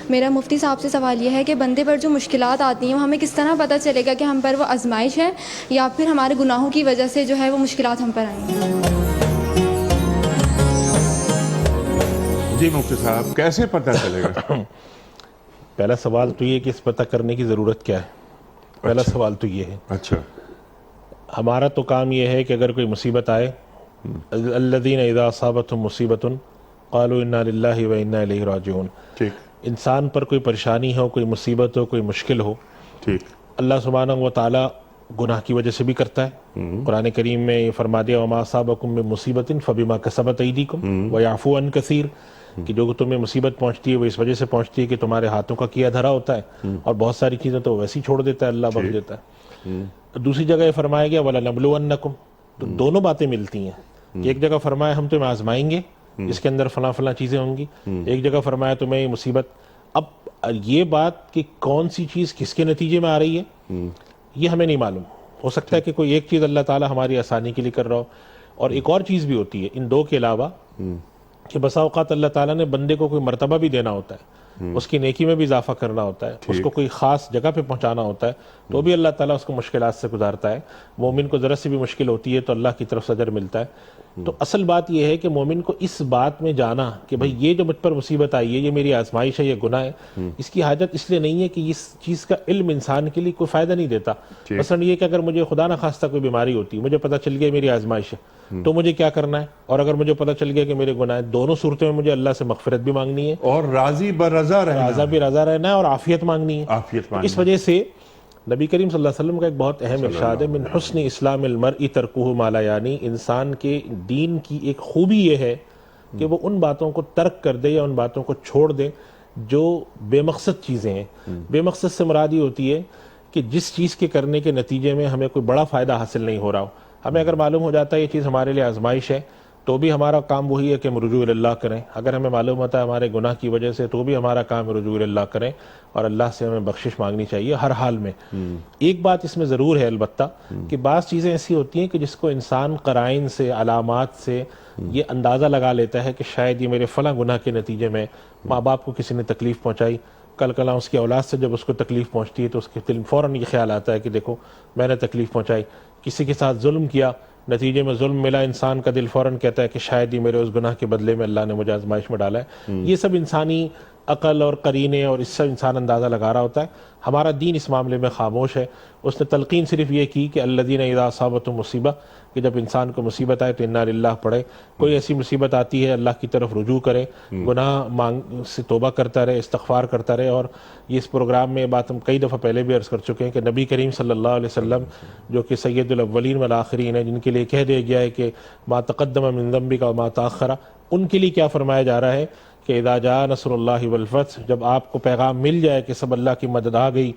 میرا مفتی صاحب سے سوال یہ ہے کہ بندے پر جو مشکلات آتی ہیں وہ ہمیں کس طرح پتہ چلے گا کہ ہم پر وہ آزمائش ہے یا پھر ہمارے گناہوں کی وجہ سے جو ہے وہ مشکلات ہم پر آئیں گی؟ جی مفتی صاحب، کیسے پتہ چلے گا؟ پہلا سوال تو یہ کہ اس پتہ کرنے کی ضرورت کیا ہے، پہلا سوال تو یہ ہے۔ اچھا، ہمارا تو کام یہ ہے کہ اگر کوئی مصیبت آئے، الذین اذا اصابتهم مصیبۃ قالوا انا للہ و انا الیہ راجعون، ٹھیک انسان پر کوئی پریشانی ہو، کوئی مصیبت ہو، کوئی مشکل ہو، ٹھیک، اللہ سبحانہ و تعالیٰ گناہ کی وجہ سے بھی کرتا ہے۔ قرآن کریم میں یہ فرما دیا وما اصابکم من مصیبۃ فبما کسبت ایدیکم ویعفو عن کثیر، کہ جو تمہیں مصیبت پہنچتی ہے وہ اس وجہ سے پہنچتی ہے کہ تمہارے ہاتھوں کا کیا دھرا ہوتا ہے، اور بہت ساری چیزیں تو ویسے ہی چھوڑ دیتا ہے، اللہ بخش دیتا ہے۔ دوسری جگہ یہ فرمایا گیا وَلَنَبْلُوَنَّكُمْ، تو دونوں باتیں ملتی ہیں کہ ایک جگہ فرمایا ہم تمہیں آزمائیں گے اس کے اندر فلاں فلاں چیزیں ہوں گی. ایک جگہ فرمایا تمہیں یہ مصیبت. اب یہ بات کہ کون سی چیز کس کے نتیجے میں آ رہی ہے یہ ہمیں نہیں معلوم. ہو سکتا ہے کہ کوئی ایک چیز اللہ تعالیٰ ہماری آسانی کے لیے کر رہا ہو, اور ایک اور چیز بھی ہوتی ہے ان دو کے علاوہ کہ بسا اوقات اللہ تعالیٰ نے بندے کو کوئی مرتبہ بھی دینا ہوتا ہے, اس کی نیکی میں بھی اضافہ کرنا ہوتا ہے, اس کو کوئی خاص جگہ پہ پہنچانا ہوتا ہے, تو بھی اللہ تعالیٰ اس کو مشکلات سے گزارتا ہے. مومن کو ذرا سی بھی مشکل ہوتی ہے تو اللہ کی طرف سے اجر ملتا ہے. تو اصل بات یہ ہے کہ مومن کو اس بات میں جانا کہ بھئی یہ جو مجھ پر مصیبت آئی ہے, یہ میری آزمائش ہے, یہ گناہ ہے, اس کی حاجت اس لیے نہیں ہے کہ اس چیز کا علم انسان کے لیے کوئی فائدہ نہیں دیتا. مثلا یہ کہ اگر مجھے خدا نہ خواستہ کوئی بیماری ہوتی ہے, مجھے پتہ چل گیا میری آزمائش ہے, تو مجھے کیا کرنا ہے, اور اگر مجھے پتہ چل گیا کہ میرے گناہ ہیں, دونوں صورتوں میں مجھے اللہ سے مغفرت بھی مانگنی ہے اور راضی برضا رہنا, رضا بھی رضا رہنا ہے, اور عافیت مانگنی ہے. عافیت مانگنی. اس وجہ سے نبی کریم صلی اللہ علیہ وسلم کا ایک بہت اہم ارشاد ہے, من حسن اسلام المرء ترکہ ما لا یعنی. انسان کے دین کی ایک خوبی یہ ہے کہ وہ ان باتوں کو ترک کر دے یا ان باتوں کو چھوڑ دے جو بے مقصد چیزیں ہیں. بے مقصد سے مراد یہ ہوتی ہے کہ جس چیز کے کرنے کے نتیجے میں ہمیں کوئی بڑا فائدہ حاصل نہیں ہو رہا ہو. ہمیں اگر معلوم ہو جاتا ہے یہ چیز ہمارے لیے آزمائش ہے, تو بھی ہمارا کام وہی ہے کہ ہم رجوع اللہ کریں. اگر ہمیں معلوم ہوتا ہے ہمارے گناہ کی وجہ سے, تو بھی ہمارا کام رجوع اللہ کریں, اور اللہ سے ہمیں بخشش مانگنی چاہیے ہر حال میں. ایک بات اس میں ضرور ہے البتہ کہ بعض چیزیں ایسی ہوتی ہیں کہ جس کو انسان قرائن سے, علامات سے یہ اندازہ لگا لیتا ہے کہ شاید یہ میرے فلاں گناہ کے نتیجے میں ماں باپ کو کسی نے تکلیف پہنچائی, کل کلاں اس کی اولاد سے جب اس کو تکلیف پہنچتی ہے تو اس کے دل فوراً یہ خیال آتا ہے کہ دیکھو میں نے تکلیف پہنچائی. کسی کے ساتھ ظلم کیا, نتیجے میں ظلم ملا, انسان کا دل فوراً کہتا ہے کہ شاید یہ میرے اس گناہ کے بدلے میں اللہ نے مجھے آزمائش میں ڈالا ہے. یہ سب انسانی عقل اور قرینے اور اس سے انسان اندازہ لگا رہا ہوتا ہے. ہمارا دین اس معاملے میں خاموش ہے. اس نے تلقین صرف یہ کی کہ الذین اذا اصابتہم مصیبہ, کہ جب انسان کو مصیبت آئے تو انا للہ پڑھے. کوئی ایسی مصیبت آتی ہے اللہ کی طرف رجوع کرے, گناہ سے توبہ کرتا رہے, استغفار کرتا رہے. اور یہ اس پروگرام میں بات ہم کئی دفعہ پہلے بھی عرض کر چکے ہیں کہ نبی کریم صلی اللہ علیہ وسلم جو کہ سید الاولین والآخرین ہیں, جن کے لیے کہہ دیا گیا ہے کہ ما تقدم من ذنبک وما تاخر, ان کے لیے کیا فرمایا جا رہا ہے کہ اذا جاء نصر اللہ والفتح, جب آپ کو پیغام مل جائے کہ سب اللہ کی مدد آ گئی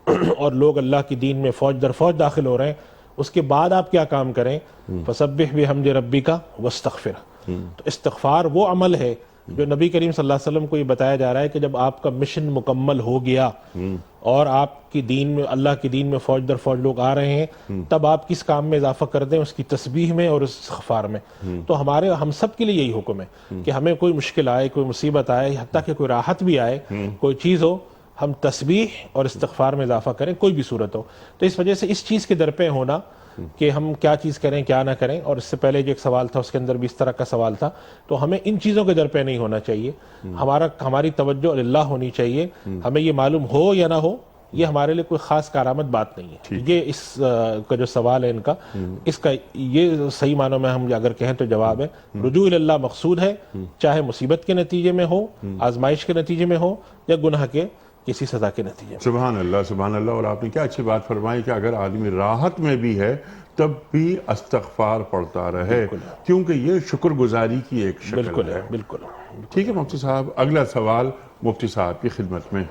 اور لوگ اللہ کی دین میں فوج در فوج داخل ہو رہے ہیں, اس کے بعد آپ کیا کام کریں, فسبح بحمد ربک واستغفر. تو استغفار وہ عمل ہے جو نبی کریم صلی اللہ علیہ وسلم کو یہ بتایا جا رہا ہے کہ جب آپ کا مشن مکمل ہو گیا اور آپ کی دین میں, اللہ کی دین میں فوج در فوج لوگ آ رہے ہیں, تب آپ کس کام میں اضافہ کر دیں, اس کی تسبیح میں اور اس استغفار میں. تو ہم سب کے لیے یہی حکم ہے کہ ہمیں کوئی مشکل آئے, کوئی مصیبت آئے, حتیٰ کہ کوئی راحت بھی آئے, کوئی چیز ہو, ہم تسبیح اور استغفار میں اضافہ کریں, کوئی بھی صورت ہو. تو اس وجہ سے اس چیز کے درپے ہونا کہ ہم کیا چیز کریں کیا نہ کریں, اور اس سے پہلے جو ایک سوال تھا اس کے اندر بھی اس طرح کا سوال تھا, تو ہمیں ان چیزوں کے درپے نہیں ہونا چاہیے. ہماری توجہ اللہ ہونی چاہیے. ہمیں یہ معلوم ہو یا نہ ہو, یہ ہمارے لیے کوئی خاص کارآمد بات نہیں ہے. یہ اس کا جو سوال ہے ان کا, اس کا یہ صحیح معنوں میں ہم اگر کہیں تو جواب ہے رجوع اللہ مقصود ہے, چاہے مصیبت کے نتیجے میں ہو, آزمائش کے نتیجے میں ہو, یا گناہ کے کسی سزا کے نتیجے میں. سبحان اللہ, سبحان اللہ. اور آپ نے کیا اچھی بات فرمائی کہ اگر آدمی راحت میں بھی ہے تب بھی استغفار پڑھتا رہے, کیونکہ یہ شکر گزاری کی ایک شکل بالکل ہے. بالکل. ٹھیک ہے مفتی صاحب, اگلا سوال مفتی صاحب کی خدمت میں.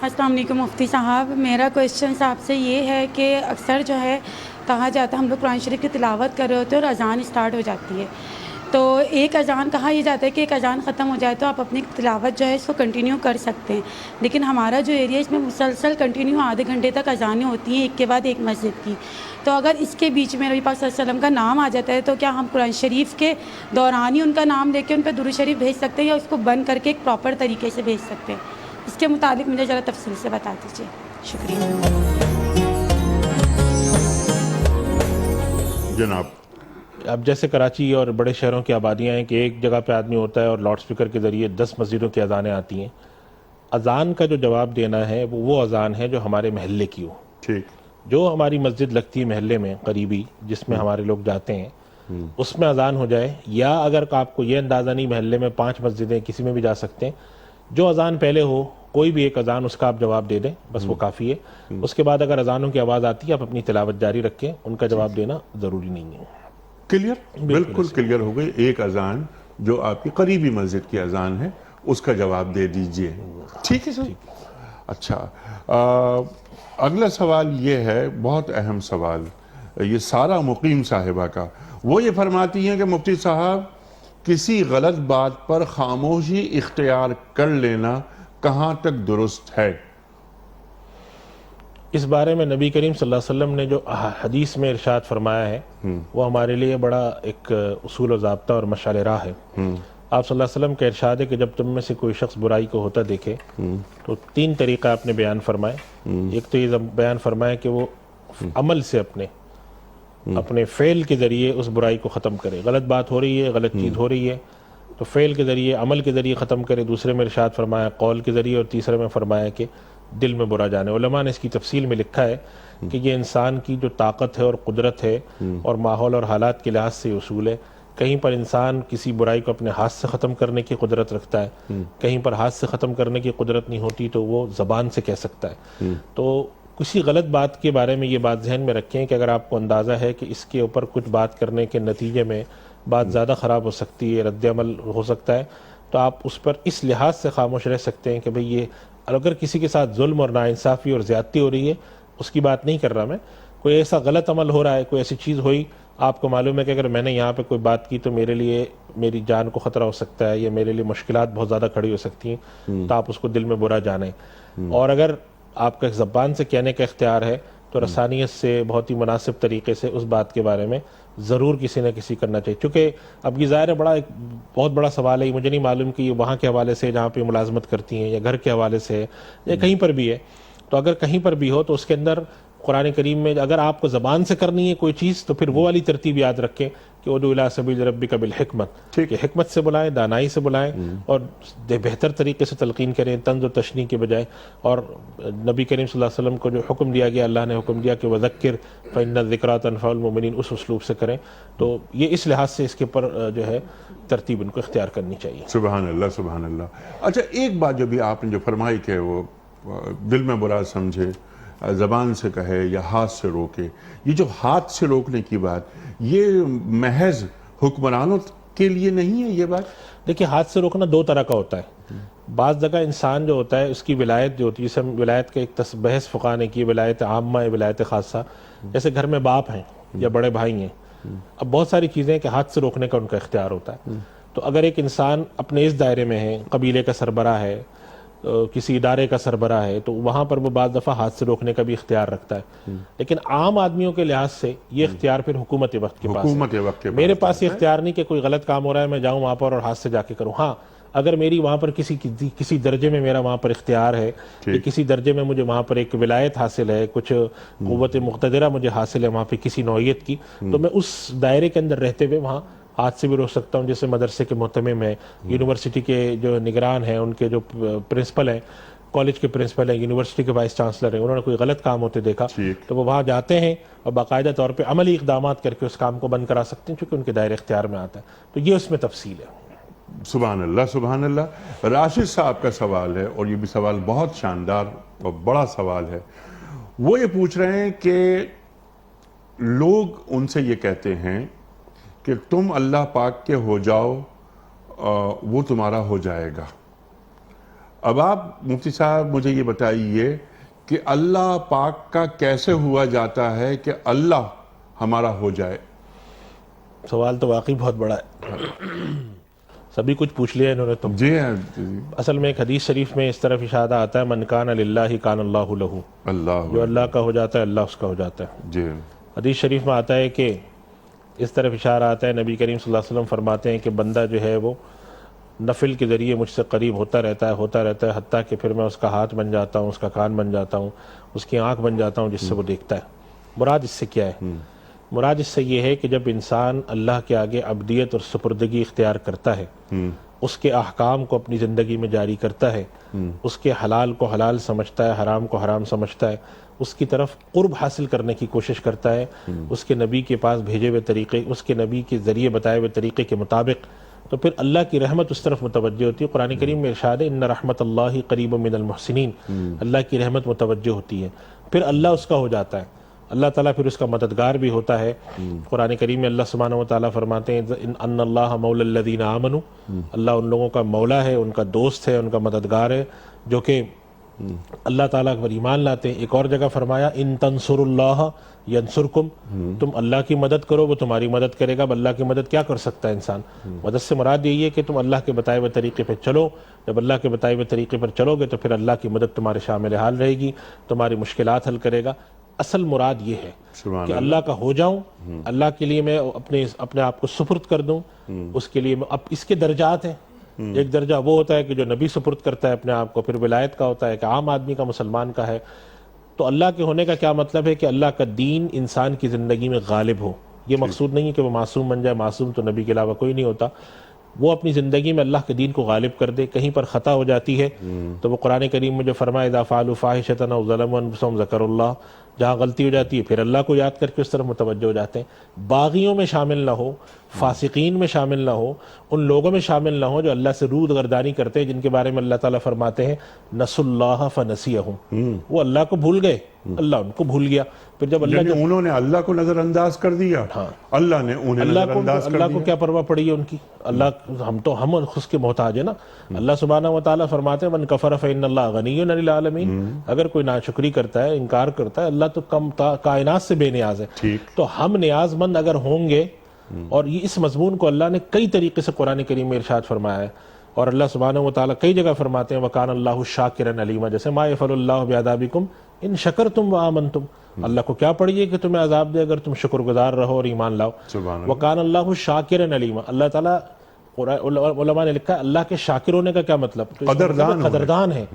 السلام علیکم مفتی صاحب. میرا کویشچن صاحب سے یہ ہے کہ اکثر جو ہے کہا جاتا ہے, ہم لوگ قرآن شریف کی تلاوت کر رہے ہوتے ہیں اور اذان اسٹارٹ ہو جاتی ہے, تو ایک اذان کہا یہ جاتا ہے کہ ایک اذان ختم ہو جائے تو آپ اپنی تلاوت جو ہے اس کو کنٹینیو کر سکتے ہیں, لیکن ہمارا جو ایریا اس میں مسلسل کنٹینیو آدھے گھنٹے تک اذانیں ہوتی ہیں ایک کے بعد ایک مسجد کی. تو اگر اس کے بیچ میں نبی پاک صلی اللہ علیہ وسلم کا نام آ جاتا ہے تو کیا ہم قرآن شریف کے دوران ہی ان کا نام لے کے ان پہ درود شریف بھیج سکتے ہیں, یا اس کو بند کر کے ایک پراپر طریقے سے بھیج سکتے ہیں؟ اس کے متعلق مجھے ذرا تفصیل سے بتا دیجیے, شکریہ. جناب, اب جیسے کراچی اور بڑے شہروں کی آبادیاں ہیں کہ ایک جگہ پہ آدمی ہوتا ہے اور لاؤڈ سپیکر کے ذریعے 10 مسجدوں کی اذانیں آتی ہیں. اذان کا جو جواب دینا ہے وہ اذان ہے جو ہمارے محلے کی ہو. ٹھیک. جو ہماری مسجد لگتی ہے محلے میں قریبی, جس میں ہمارے لوگ جاتے ہیں, اس میں اذان ہو جائے. یا اگر آپ کو یہ اندازہ نہیں, محلے میں 5 مسجدیں, کسی میں بھی جا سکتے ہیں, جو اذان پہلے ہو کوئی بھی ایک اذان, اس کا آپ جواب دے دیں, بس وہ کافی ہے. اس کے بعد اگر اذانوں کی آواز آتی ہے آپ اپنی تلاوت جاری رکھیں, ان کا جواب دینا ضروری نہیں ہے. کلیئر, بالکل کلیئر ہو گئی. ایک اذان جو آپ کی قریبی مسجد کی اذان ہے اس کا جواب دے دیجئے. ٹھیک ہے سر. اچھا, اگلا سوال یہ ہے, بہت اہم سوال. یہ سارا مقیم صاحبہ کا، وہ یہ فرماتی ہیں کہ مفتی صاحب کسی غلط بات پر خاموشی اختیار کر لینا کہاں تک درست ہے؟ اس بارے میں نبی کریم صلی اللہ علیہ وسلم نے جو حدیث میں ارشاد فرمایا ہے وہ ہمارے لیے بڑا ایک اصول و ضابطہ اور مشعل راہ ہے۔ آپ صلی اللہ علیہ وسلم کا ارشاد ہے کہ جب تم میں سے کوئی شخص برائی کو ہوتا دیکھے تو 3 طریقہ آپ نے بیان فرمائے۔ ایک تو یہ بیان فرمائے کہ وہ عمل سے اپنے فعل کے ذریعے اس برائی کو ختم کرے، غلط بات ہو رہی ہے، غلط چیز ہو رہی ہے تو فعل کے ذریعے، عمل کے ذریعے ختم کرے۔ دوسرے میں ارشاد فرمایا قول کے ذریعے، اور تیسرے میں فرمایا کہ دل میں برا جانے۔ علماء نے اس کی تفصیل میں لکھا ہے کہ یہ انسان کی جو طاقت ہے اور قدرت ہے اور ماحول اور حالات کے لحاظ سے اصول ہے۔ کہیں پر انسان کسی برائی کو اپنے ہاتھ سے ختم کرنے کی قدرت رکھتا ہے، کہیں پر ہاتھ سے ختم کرنے کی قدرت نہیں ہوتی تو وہ زبان سے کہہ سکتا ہے۔ تو کسی غلط بات کے بارے میں یہ بات ذہن میں رکھیں کہ اگر آپ کو اندازہ ہے کہ اس کے اوپر کچھ بات کرنے کے نتیجے میں بات زیادہ خراب ہو سکتی ہے، رد عمل ہو سکتا ہے، تو آپ اس پر اس لحاظ سے خاموش رہ سکتے ہیں کہ بھئی یہ اگر کسی کے ساتھ ظلم اور ناانصافی اور زیادتی ہو رہی ہے، اس کی بات نہیں کر رہا میں، کوئی ایسا غلط عمل ہو رہا ہے، کوئی ایسی چیز ہوئی، آپ کو معلوم ہے کہ اگر میں نے یہاں پہ کوئی بات کی تو میرے لیے میری جان کو خطرہ ہو سکتا ہے یا میرے لیے مشکلات بہت زیادہ کھڑی ہو سکتی ہیں، تو آپ اس کو دل میں برا جانیں۔ اور اگر آپ کا زبان سے کہنے کا اختیار ہے تو رسانیت سے بہت ہی مناسب طریقے سے اس بات کے بارے میں ضرور کسی نہ کسی کرنا چاہیے۔ چونکہ اب یہ ظاہر ہے ایک بہت بڑا سوال ہے، مجھے نہیں معلوم کہ یہ وہاں کے حوالے سے جہاں پہ ملازمت کرتی ہیں یا گھر کے حوالے سے ہے یا کہیں پر بھی ہے، تو اگر کہیں پر بھی ہو تو اس کے اندر قرآن کریم میں اگر آپ کو زبان سے کرنی ہے کوئی چیز تو پھر وہ والی ترتیب یاد رکھیں کہ ادعو الی سبیل ربک بالحکمت، کہ حکمت سے بلائیں، دانائی سے بلائیں اور بہتر طریقے سے تلقین کریں، طنز و تشنیع کے بجائے۔ اور نبی کریم صلی اللہ علیہ وسلم کو جو حکم دیا گیا، اللہ نے حکم دیا کہ وذکر فإن الذکریٰ تنفع المؤمنین، اس اسلوب سے کریں، تو یہ اس لحاظ سے اس کے اوپر جو ہے ترتیب ان کو اختیار کرنی چاہیے۔ سبحان اللہ، سبحان اللہ۔ اچھا، ایک بات جو بھی آپ نے جو فرمائی کہ وہ دل میں برا سمجھے، زبان سے کہے یا ہاتھ سے روکے، یہ جو ہاتھ سے روکنے کی بات، یہ محض حکمرانوں کے لیے نہیں ہے یہ بات؟ دیکھیے، ہاتھ سے روکنا 2 طرح کا ہوتا ہے۔ بعض جگہ انسان جو ہوتا ہے اس کی ولایت جو ہوتی ہے، جسے ہم ولایت کا ایک بحث فقہ نے کی، ولایت عامہ ہے، ولایت خاصہ۔ جیسے گھر میں باپ ہیں یا بڑے بھائی ہیں، اب بہت ساری چیزیں کہ ہاتھ سے روکنے کا ان کا اختیار ہوتا ہے۔ تو اگر ایک انسان اپنے اس دائرے میں ہے، قبیلے کا سربراہ ہے، کسی ادارے کا سربراہ ہے، تو وہاں پر وہ بعض دفعہ ہاتھ سے روکنے کا بھی اختیار رکھتا ہے۔ لیکن عام آدمیوں کے لحاظ سے یہ اختیار پھر حکومت وقت کے پاس ہے۔ میرے پاس یہ اختیار نہیں کہ کوئی غلط کام ہو رہا ہے میں جاؤں وہاں پر اور ہاتھ سے جا کے کروں۔ ہاں، اگر میری وہاں پر کسی درجے میں میرا وہاں پر اختیار ہے، کسی درجے میں مجھے وہاں پر ایک ولایت حاصل ہے، کچھ قوت مقتدرہ مجھے حاصل ہے وہاں پہ کسی نوعیت کی، تو میں اس دائرے کے اندر رہتے ہوئے وہاں ہاتھ سے بھی روک سکتا ہوں۔ جیسے مدرسے کے محتمم ہیں، یونیورسٹی کے جو نگران ہیں، ان کے جو پرنسپل ہیں، کالج کے پرنسپل ہیں، یونیورسٹی کے وائس چانسلر ہیں، انہوں نے کوئی غلط کام ہوتے دیکھا تو وہ وہاں جاتے ہیں اور باقاعدہ طور پہ عملی اقدامات کر کے اس کام کو بند کرا سکتے ہیں، چونکہ ان کے دائرے اختیار میں آتا ہے۔ تو یہ اس میں تفصیل ہے۔ سبحان اللہ، سبحان اللہ۔ راشد صاحب کا سوال ہے، اور یہ بھی سوال بہت شاندار اور بڑا سوال ہے۔ وہ یہ پوچھ رہے ہیں کہ لوگ ان سے یہ کہتے ہیں کہ تم اللہ پاک کے ہو جاؤ، وہ تمہارا ہو جائے گا۔ اب آپ مفتی صاحب مجھے یہ بتائیے کہ اللہ پاک کا کیسے ہوا جاتا ہے کہ اللہ ہمارا ہو جائے؟ سوال تو واقعی بہت بڑا ہے، سبھی کچھ پوچھ لیا انہوں نے تم۔ جی اصل میں ایک حدیث شریف میں اس طرف اشارہ آتا ہے، من کان للہ کان اللہ لہ، اللہ جو اللہ کا ہو جاتا ہے اللہ اس کا ہو جاتا ہے۔ جی، حدیث شریف میں آتا ہے کہ اس طرف اشارہ آتا ہے، نبی کریم صلی اللہ علیہ وسلم فرماتے ہیں کہ بندہ جو ہے وہ نفل کے ذریعے مجھ سے قریب ہوتا رہتا ہے حتیٰ کہ پھر میں اس کا ہاتھ بن جاتا ہوں، اس کا کان بن جاتا ہوں، اس کی آنکھ بن جاتا ہوں جس سے وہ دیکھتا ہے۔ مراد اس سے کیا ہے؟ مراد اس سے یہ ہے کہ جب انسان اللہ کے آگے عبدیت اور سپردگی اختیار کرتا ہے، اس کے احکام کو اپنی زندگی میں جاری کرتا ہے، اس کے حلال کو حلال سمجھتا ہے، حرام کو حرام سمجھتا ہے، اس کی طرف قرب حاصل کرنے کی کوشش کرتا ہے، اس کے نبی کے پاس بھیجے ہوئے طریقے، اس کے نبی کے ذریعے بتائے ہوئے طریقے کے مطابق، تو پھر اللہ کی رحمت اس طرف متوجہ ہوتی ہے۔ قرآن کریم میں ارشاد ہے ان رحمت اللہ قریب من المحسنین، اللہ کی رحمت متوجہ ہوتی ہے، پھر اللہ اس کا ہو جاتا ہے، اللہ تعالیٰ پھر اس کا مددگار بھی ہوتا ہے۔ قرآن کریم میں اللہ سبحانہ و تعالیٰ فرماتے ہیں ان اللہ مولا الذین آمنوا، اللہ ان لوگوں کا مولا ہے، ان کا دوست ہے، ان کا مددگار ہے جو کہ اللہ تعالیٰ پر ایمان لاتے ہیں. ایک اور جگہ فرمایا ان تنصر اللہ ینصرکم، تم اللہ کی مدد کرو وہ تمہاری مدد کرے گا. اب اللہ کی مدد کیا کر سکتا ہے انسان؟ مدد سے مراد یہی ہے کہ تم اللہ کے بتائے ہوئے طریقے پہ چلو. جب اللہ کے بتائے ہوئے طریقے پر چلو گے تو پھر اللہ کی مدد تمہارے شامل حال رہے گی، تمہاری مشکلات حل کرے گا. اصل مراد یہ ہے کہ اللہ کا ہو جاؤں، اللہ کے لیے میں اپنے آپ کو سپرد کر دوں. اس کے لیے اب اس کے درجات ہیں. ایک درجہ وہ ہوتا ہے کہ جو نبی سپرد کرتا ہے اپنے آپ کو، پھر ولایت کا ہوتا ہے کہ عام آدمی کا، مسلمان کا ہے. تو اللہ کے ہونے کا کیا مطلب ہے کہ اللہ کا دین انسان کی زندگی میں غالب ہو. یہ مقصود نہیں ہے کہ وہ معصوم بن جائے، معصوم تو نبی کے علاوہ کوئی نہیں ہوتا. وہ اپنی زندگی میں اللہ کے دین کو غالب کر دے. کہیں پر خطا ہو جاتی ہے تو وہ قرآن کریم میں جو فرمایا اذا فعلوا فاحشۃ او ظلموا انفسهم ذکروا اللہ، جہاں غلطی ہو جاتی ہے پھر اللہ کو یاد کر کے اس طرف متوجہ ہو جاتے ہیں. باغیوں میں شامل نہ ہو، فاسقین میں شامل نہ ہو، ان لوگوں میں شامل نہ ہو جو اللہ سے رود گردانی کرتے ہیں، جن کے بارے میں اللہ تعالیٰ فرماتے ہیں نسوا اللہ فنسیہم، وہ اللہ کو بھول گئے، اللہ ان کو بھول گیا. پھر جب اللہ انہوں نے اللہ کو نظر انداز کر دیا، اللہ نے انہیں نظر انداز کر دیا. اللہ کو کیا پرواہ پڑی ہے ان کی؟ اللہ ہم اس کے محتاج ہیں نا. اللہ سبحانہ و تعالیٰ فرماتے ہیں من کفر فإن اللہ غنی عن العالمین. اگر کوئی ناشکری کرتا ہے، انکار کرتا ہے، اللہ تو کائنات سے بے نیاز ہے. تو ہم نیاز مند اگر ہوں گے، اور یہ اس مضمون کو اللہ نے کئی طریقے سے قرآن کریم میں ارشاد فرمایا ہے. اور اللہ سبحانہ و تعالیٰ کئی جگہ فرماتے ہیں وَكَانَ اللَّهُ شَاكِرًا عَلِيمًا، جیسے مَا يَفْعَلُ اللَّهُ بِعَذَابِكُمْ إِن شَكَرْتُمْ وَآمَنْتُمْ. اللہ کو کیا پڑیے کہ تمہیں عذاب دے اگر تم شکر گزار رہو اور ایمان لاؤ. وَكَانَ اللَّهُ شَاكِرًا عَلِيمًا، اللہ تعالیٰ علماء نے لکھا ہے اللہ کے شاکر ہونے کا کیا مطلب؟ قدردان ہے.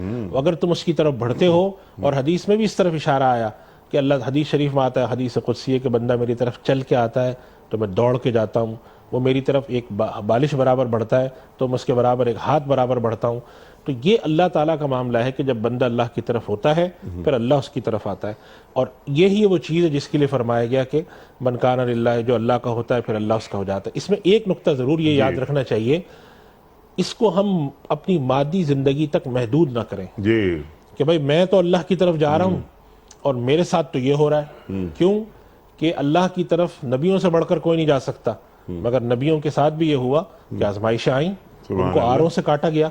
اگر تم اس کی طرف بڑھتے ہو، اور حدیث میں بھی اس طرف اشارہ آیا کہ اللہ، حدیث شریف میں آتا ہے، حدیث قدسی ہے کہ بندہ میری طرف چل کے آتا ہے تو میں دوڑ کے جاتا ہوں، وہ میری طرف ایک بالش برابر بڑھتا ہے تو میں اس کے برابر ایک ہاتھ برابر بڑھتا ہوں. تو یہ اللہ تعالیٰ کا معاملہ ہے کہ جب بندہ اللہ کی طرف ہوتا ہے پھر اللہ اس کی طرف آتا ہے. اور یہی وہ چیز ہے جس کے لیے فرمایا گیا کہ من کان للہ، جو اللہ کا ہوتا ہے پھر اللہ اس کا ہو جاتا ہے. اس میں ایک نقطہ ضرور یہ یاد رکھنا چاہیے، اس کو ہم اپنی مادی زندگی تک محدود نہ کریں کہ بھائی میں تو اللہ کی طرف جا رہا ہوں اور میرے ساتھ تو یہ ہو رہا ہے. کیوں کہ اللہ کی طرف نبیوں سے بڑھ کر کوئی نہیں جا سکتا، مگر نبیوں کے ساتھ بھی یہ ہوا کہ آزمائشیں آئیں، ان کو آروں سے کاٹا گیا.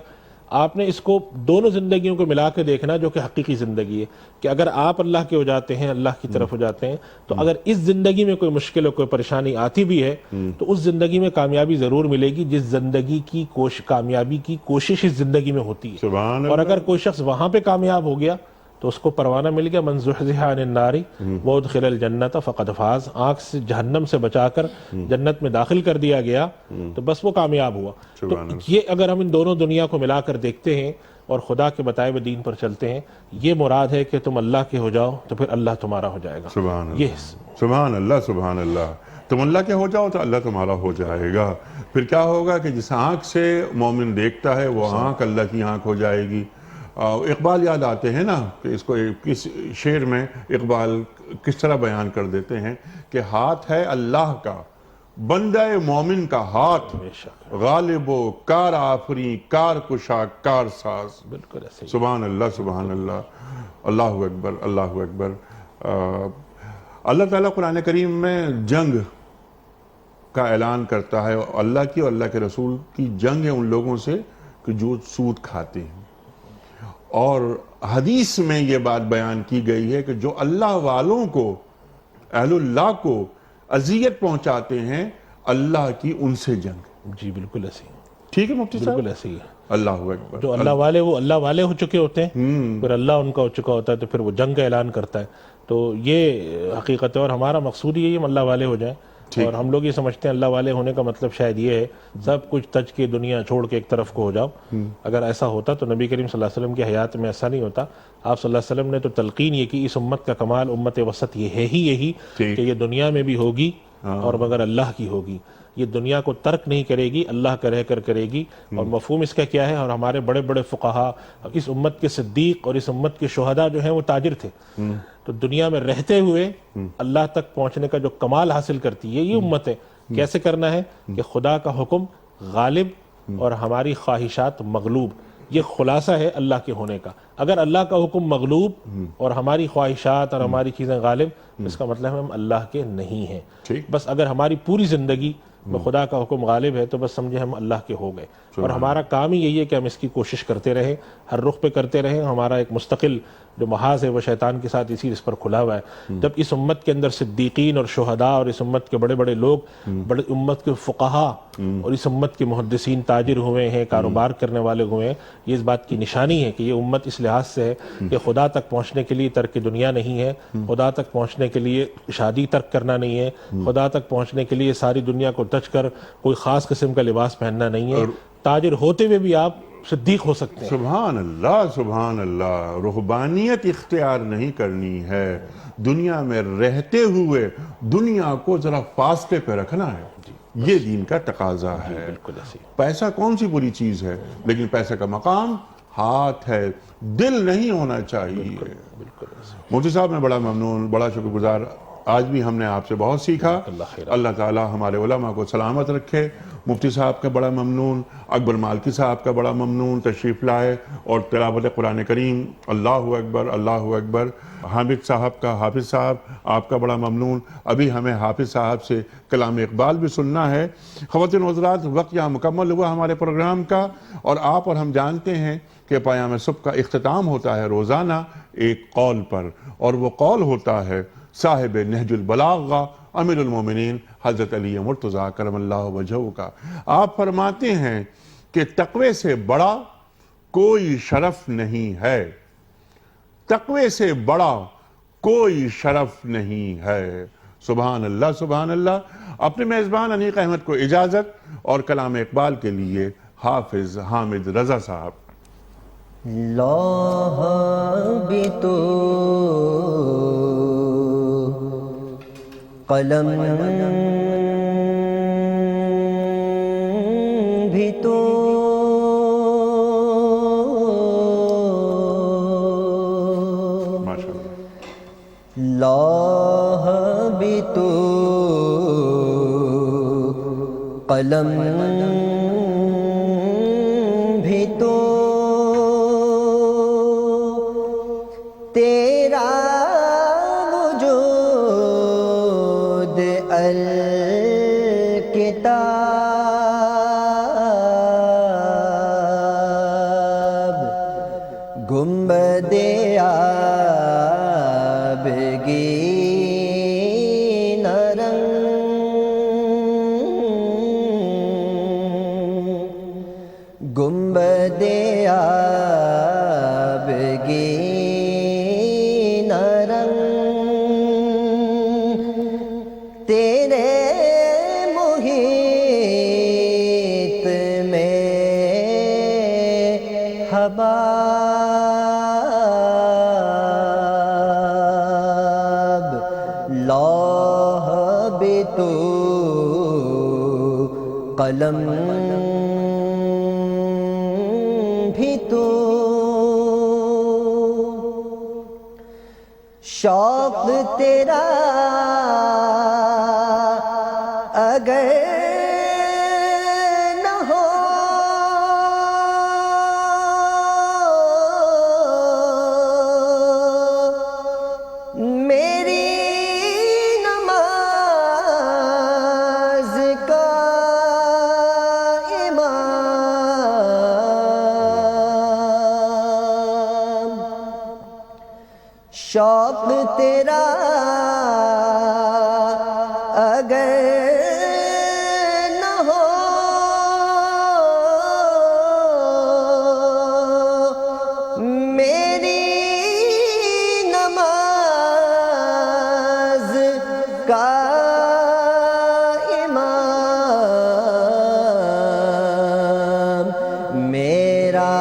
آپ نے اس کو دونوں زندگیوں کو ملا کے دیکھنا جو کہ حقیقی زندگی ہے، کہ اگر آپ اللہ کے ہو جاتے ہیں، اللہ کی طرف ہو جاتے ہیں، تو اگر اس زندگی میں کوئی مشکل اور کوئی پریشانی آتی بھی ہے تو اس زندگی میں کامیابی ضرور ملے گی جس زندگی کی کامیابی کی کوشش اس زندگی میں ہوتی ہے. اور اگر کوئی شخص وہاں پہ کامیاب ہو گیا تو اس کو پروانہ مل گیا من زحزح عن النار وادخل الجنۃ فقد فاز. آنکھ سے جہنم سے بچا کر جنت میں داخل کر دیا گیا تو بس وہ کامیاب ہوا. تو یہ اگر ہم ان دونوں دنیا کو ملا کر دیکھتے ہیں اور خدا کے بتائے ہوئے دین پر چلتے ہیں، یہ مراد ہے کہ تم اللہ کے ہو جاؤ تو پھر اللہ تمہارا ہو جائے گا. سبحان اللہ، سبحان اللہ. تم اللہ کے ہو جاؤ تو اللہ تمہارا ہو جائے گا. پھر کیا ہوگا کہ جس آنکھ سے مومن دیکھتا ہے وہ آنکھ اللہ کی آنکھ ہو جائے گی. اقبال یاد آتے ہیں نا کہ اس کو کس شعر میں اقبال کس طرح بیان کر دیتے ہیں کہ ہاتھ ہے اللہ کا، بندہ مومن کا ہاتھ، غالب و کار آفری، کار کشا، کار ساز. بالکل ایسے. سبحان اللہ، سبحان اللہ. اللہ اکبر، اللہ اکبر. اللہ تعالیٰ قرآن کریم میں جنگ کا اعلان کرتا ہے، اللہ کی اور اللہ کے رسول کی جنگ ہے ان لوگوں سے کہ جو سود کھاتے ہیں. اور حدیث میں یہ بات بیان کی گئی ہے کہ جو اللہ والوں کو، اہل اللہ کو اذیت پہنچاتے ہیں، اللہ کی ان سے جنگ. جی بالکل ایسے. ٹھیک ہے مفتی صاحب؟ بالکل ایسے ہی ہے. اللہ اکبر. جو اللہ والے وہ اللہ والے ہو چکے ہوتے ہیں، پھر اللہ ان کا ہو چکا ہوتا ہے تو پھر وہ جنگ کا اعلان کرتا ہے. تو یہ حقیقت ہے اور ہمارا مقصود یہی ہے ہم اللہ والے ہو جائیں. اور ہم لوگ یہ سمجھتے ہیں اللہ والے ہونے کا مطلب شاید یہ ہے سب کچھ تج کے دنیا چھوڑ کے ایک طرف کو ہو جاؤ. اگر ایسا ہوتا تو نبی کریم صلی اللہ علیہ وسلم کی حیات میں ایسا نہیں ہوتا. آپ صلی اللہ علیہ وسلم نے تو تلقین یہ کی، اس امت کا کمال امت وسط یہ ہے ہی یہی کہ یہ دنیا میں بھی ہوگی اور مگر اللہ کی ہوگی. یہ دنیا کو ترک نہیں کرے گی، اللہ کا رہ کر کرے گی. اور مفہوم اس کا کیا ہے؟ اور ہمارے بڑے بڑے فقہا، اس امت کے صدیق اور اس امت کے شہداء جو ہیں وہ تاجر تھے. تو دنیا میں رہتے ہوئے اللہ تک پہنچنے کا جو کمال حاصل کرتی ہے یہ امت ہے. کیسے کرنا ہے؟ کہ خدا کا حکم غالب اور ہماری خواہشات مغلوب. یہ خلاصہ ہے اللہ کے ہونے کا. اگر اللہ کا حکم مغلوب اور ہماری خواہشات اور ہماری چیزیں غالب، اس کا مطلب ہم اللہ کے نہیں ہیں. بس اگر ہماری پوری زندگی خدا کا حکم غالب ہے تو بس سمجھے ہم اللہ کے ہو گئے. اور ہمارا کام ہی یہی ہے کہ ہم اس کی کوشش کرتے رہیں, ہر رخ پہ کرتے رہیں. ہمارا ایک مستقل جو محاذ ہے وہ شیطان کے ساتھ اس پر کھلا ہوا ہے. جب اس امت کے اندر صدیقین اور شہداء اور اس امت کے بڑے بڑے لوگ, بڑے امت کے فقہا اور اس امت کے محدثین تاجر ہوئے ہیں, کاروبار کرنے والے ہوئے ہیں, یہ اس بات کی نشانی ہے کہ یہ امت اس لحاظ سے ہے کہ خدا تک پہنچنے کے لیے ترک دنیا نہیں ہے, خدا تک پہنچنے کے لیے شادی ترک کرنا نہیں ہے, خدا تک پہنچنے کے لیے ساری دنیا کو تج کر کوئی خاص قسم کا لباس پہننا نہیں ہے. تاجر ہوتے ہوئے بھی آپ صدیق ہو سکتے ہیں. سبحان اللہ, سبحان اللہ. رہبانیت اختیار نہیں کرنی ہے, دنیا میں رہتے ہوئے دنیا کو ذرا فاصلے پہ رکھنا ہے. یہ دین کا تقاضا ہے. بالکل ایسے. پیسہ کون سی بری چیز ہے, لیکن پیسے کا مقام ہاتھ ہے, دل نہیں ہونا چاہیے. مفتی صاحب میں بڑا ممنون, بڑا شکر گزار. آج بھی ہم نے آپ سے بہت سیکھا. اللہ تعالی ہمارے علماء کو سلامت رکھے. مفتی صاحب کا بڑا ممنون, اکبر مالکی صاحب کا بڑا ممنون تشریف لائے اور تلاوت قرآن کریم. اللہ اکبر, اللہ اکبر. حامد صاحب کا, حافظ صاحب آپ کا بڑا ممنون. ابھی ہمیں حافظ صاحب سے کلام اقبال بھی سننا ہے. خواتین و حضرات, وقت یہاں مکمل ہوا ہمارے پروگرام کا, اور آپ اور ہم جانتے ہیں کہ پیام صبح کا اختتام ہوتا ہے روزانہ ایک قول پر, اور وہ قول ہوتا ہے صاحب نہج البلاغہ امیر المومنین حضرت علی مرتضیٰ کرم اللہ وجہہ کا. آپ فرماتے ہیں کہ تقوی سے بڑا کوئی شرف نہیں ہے, تقوی سے بڑا کوئی شرف نہیں ہے. سبحان اللہ, سبحان اللہ. اپنے میزبان انیق احمد کو اجازت, اور کلام اقبال کے لیے حافظ حامد رضا صاحب. لوح بھی تو قلم بھی تو لوح بھی تو قلم بھی تو تیرا وجود الکتاب گنبد آبگین رنگ گنبد آبگین رنگ تیرے محیط میں حباب لوح بھی تو قلم بھی تو شوق تیرا اگر نہ ہو میری نماز کا امام شوق تیرا اگر نہ ہو میری نماز کا امام میرا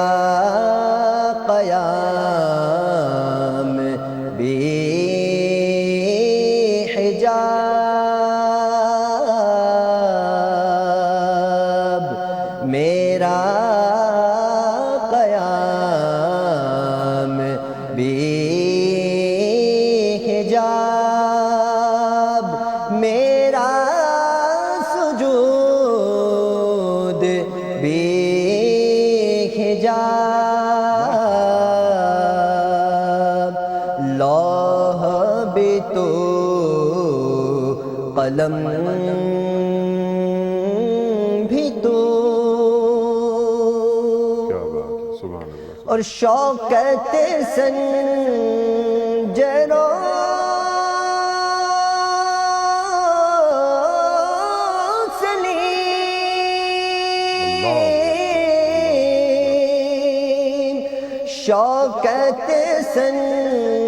قیام بھی حجاب میرا قیام بھی حجاب میرا سجود بھی حجاب لوح بھی تو قلم اور شوکت سنجرو سلیم شوکت سنجرو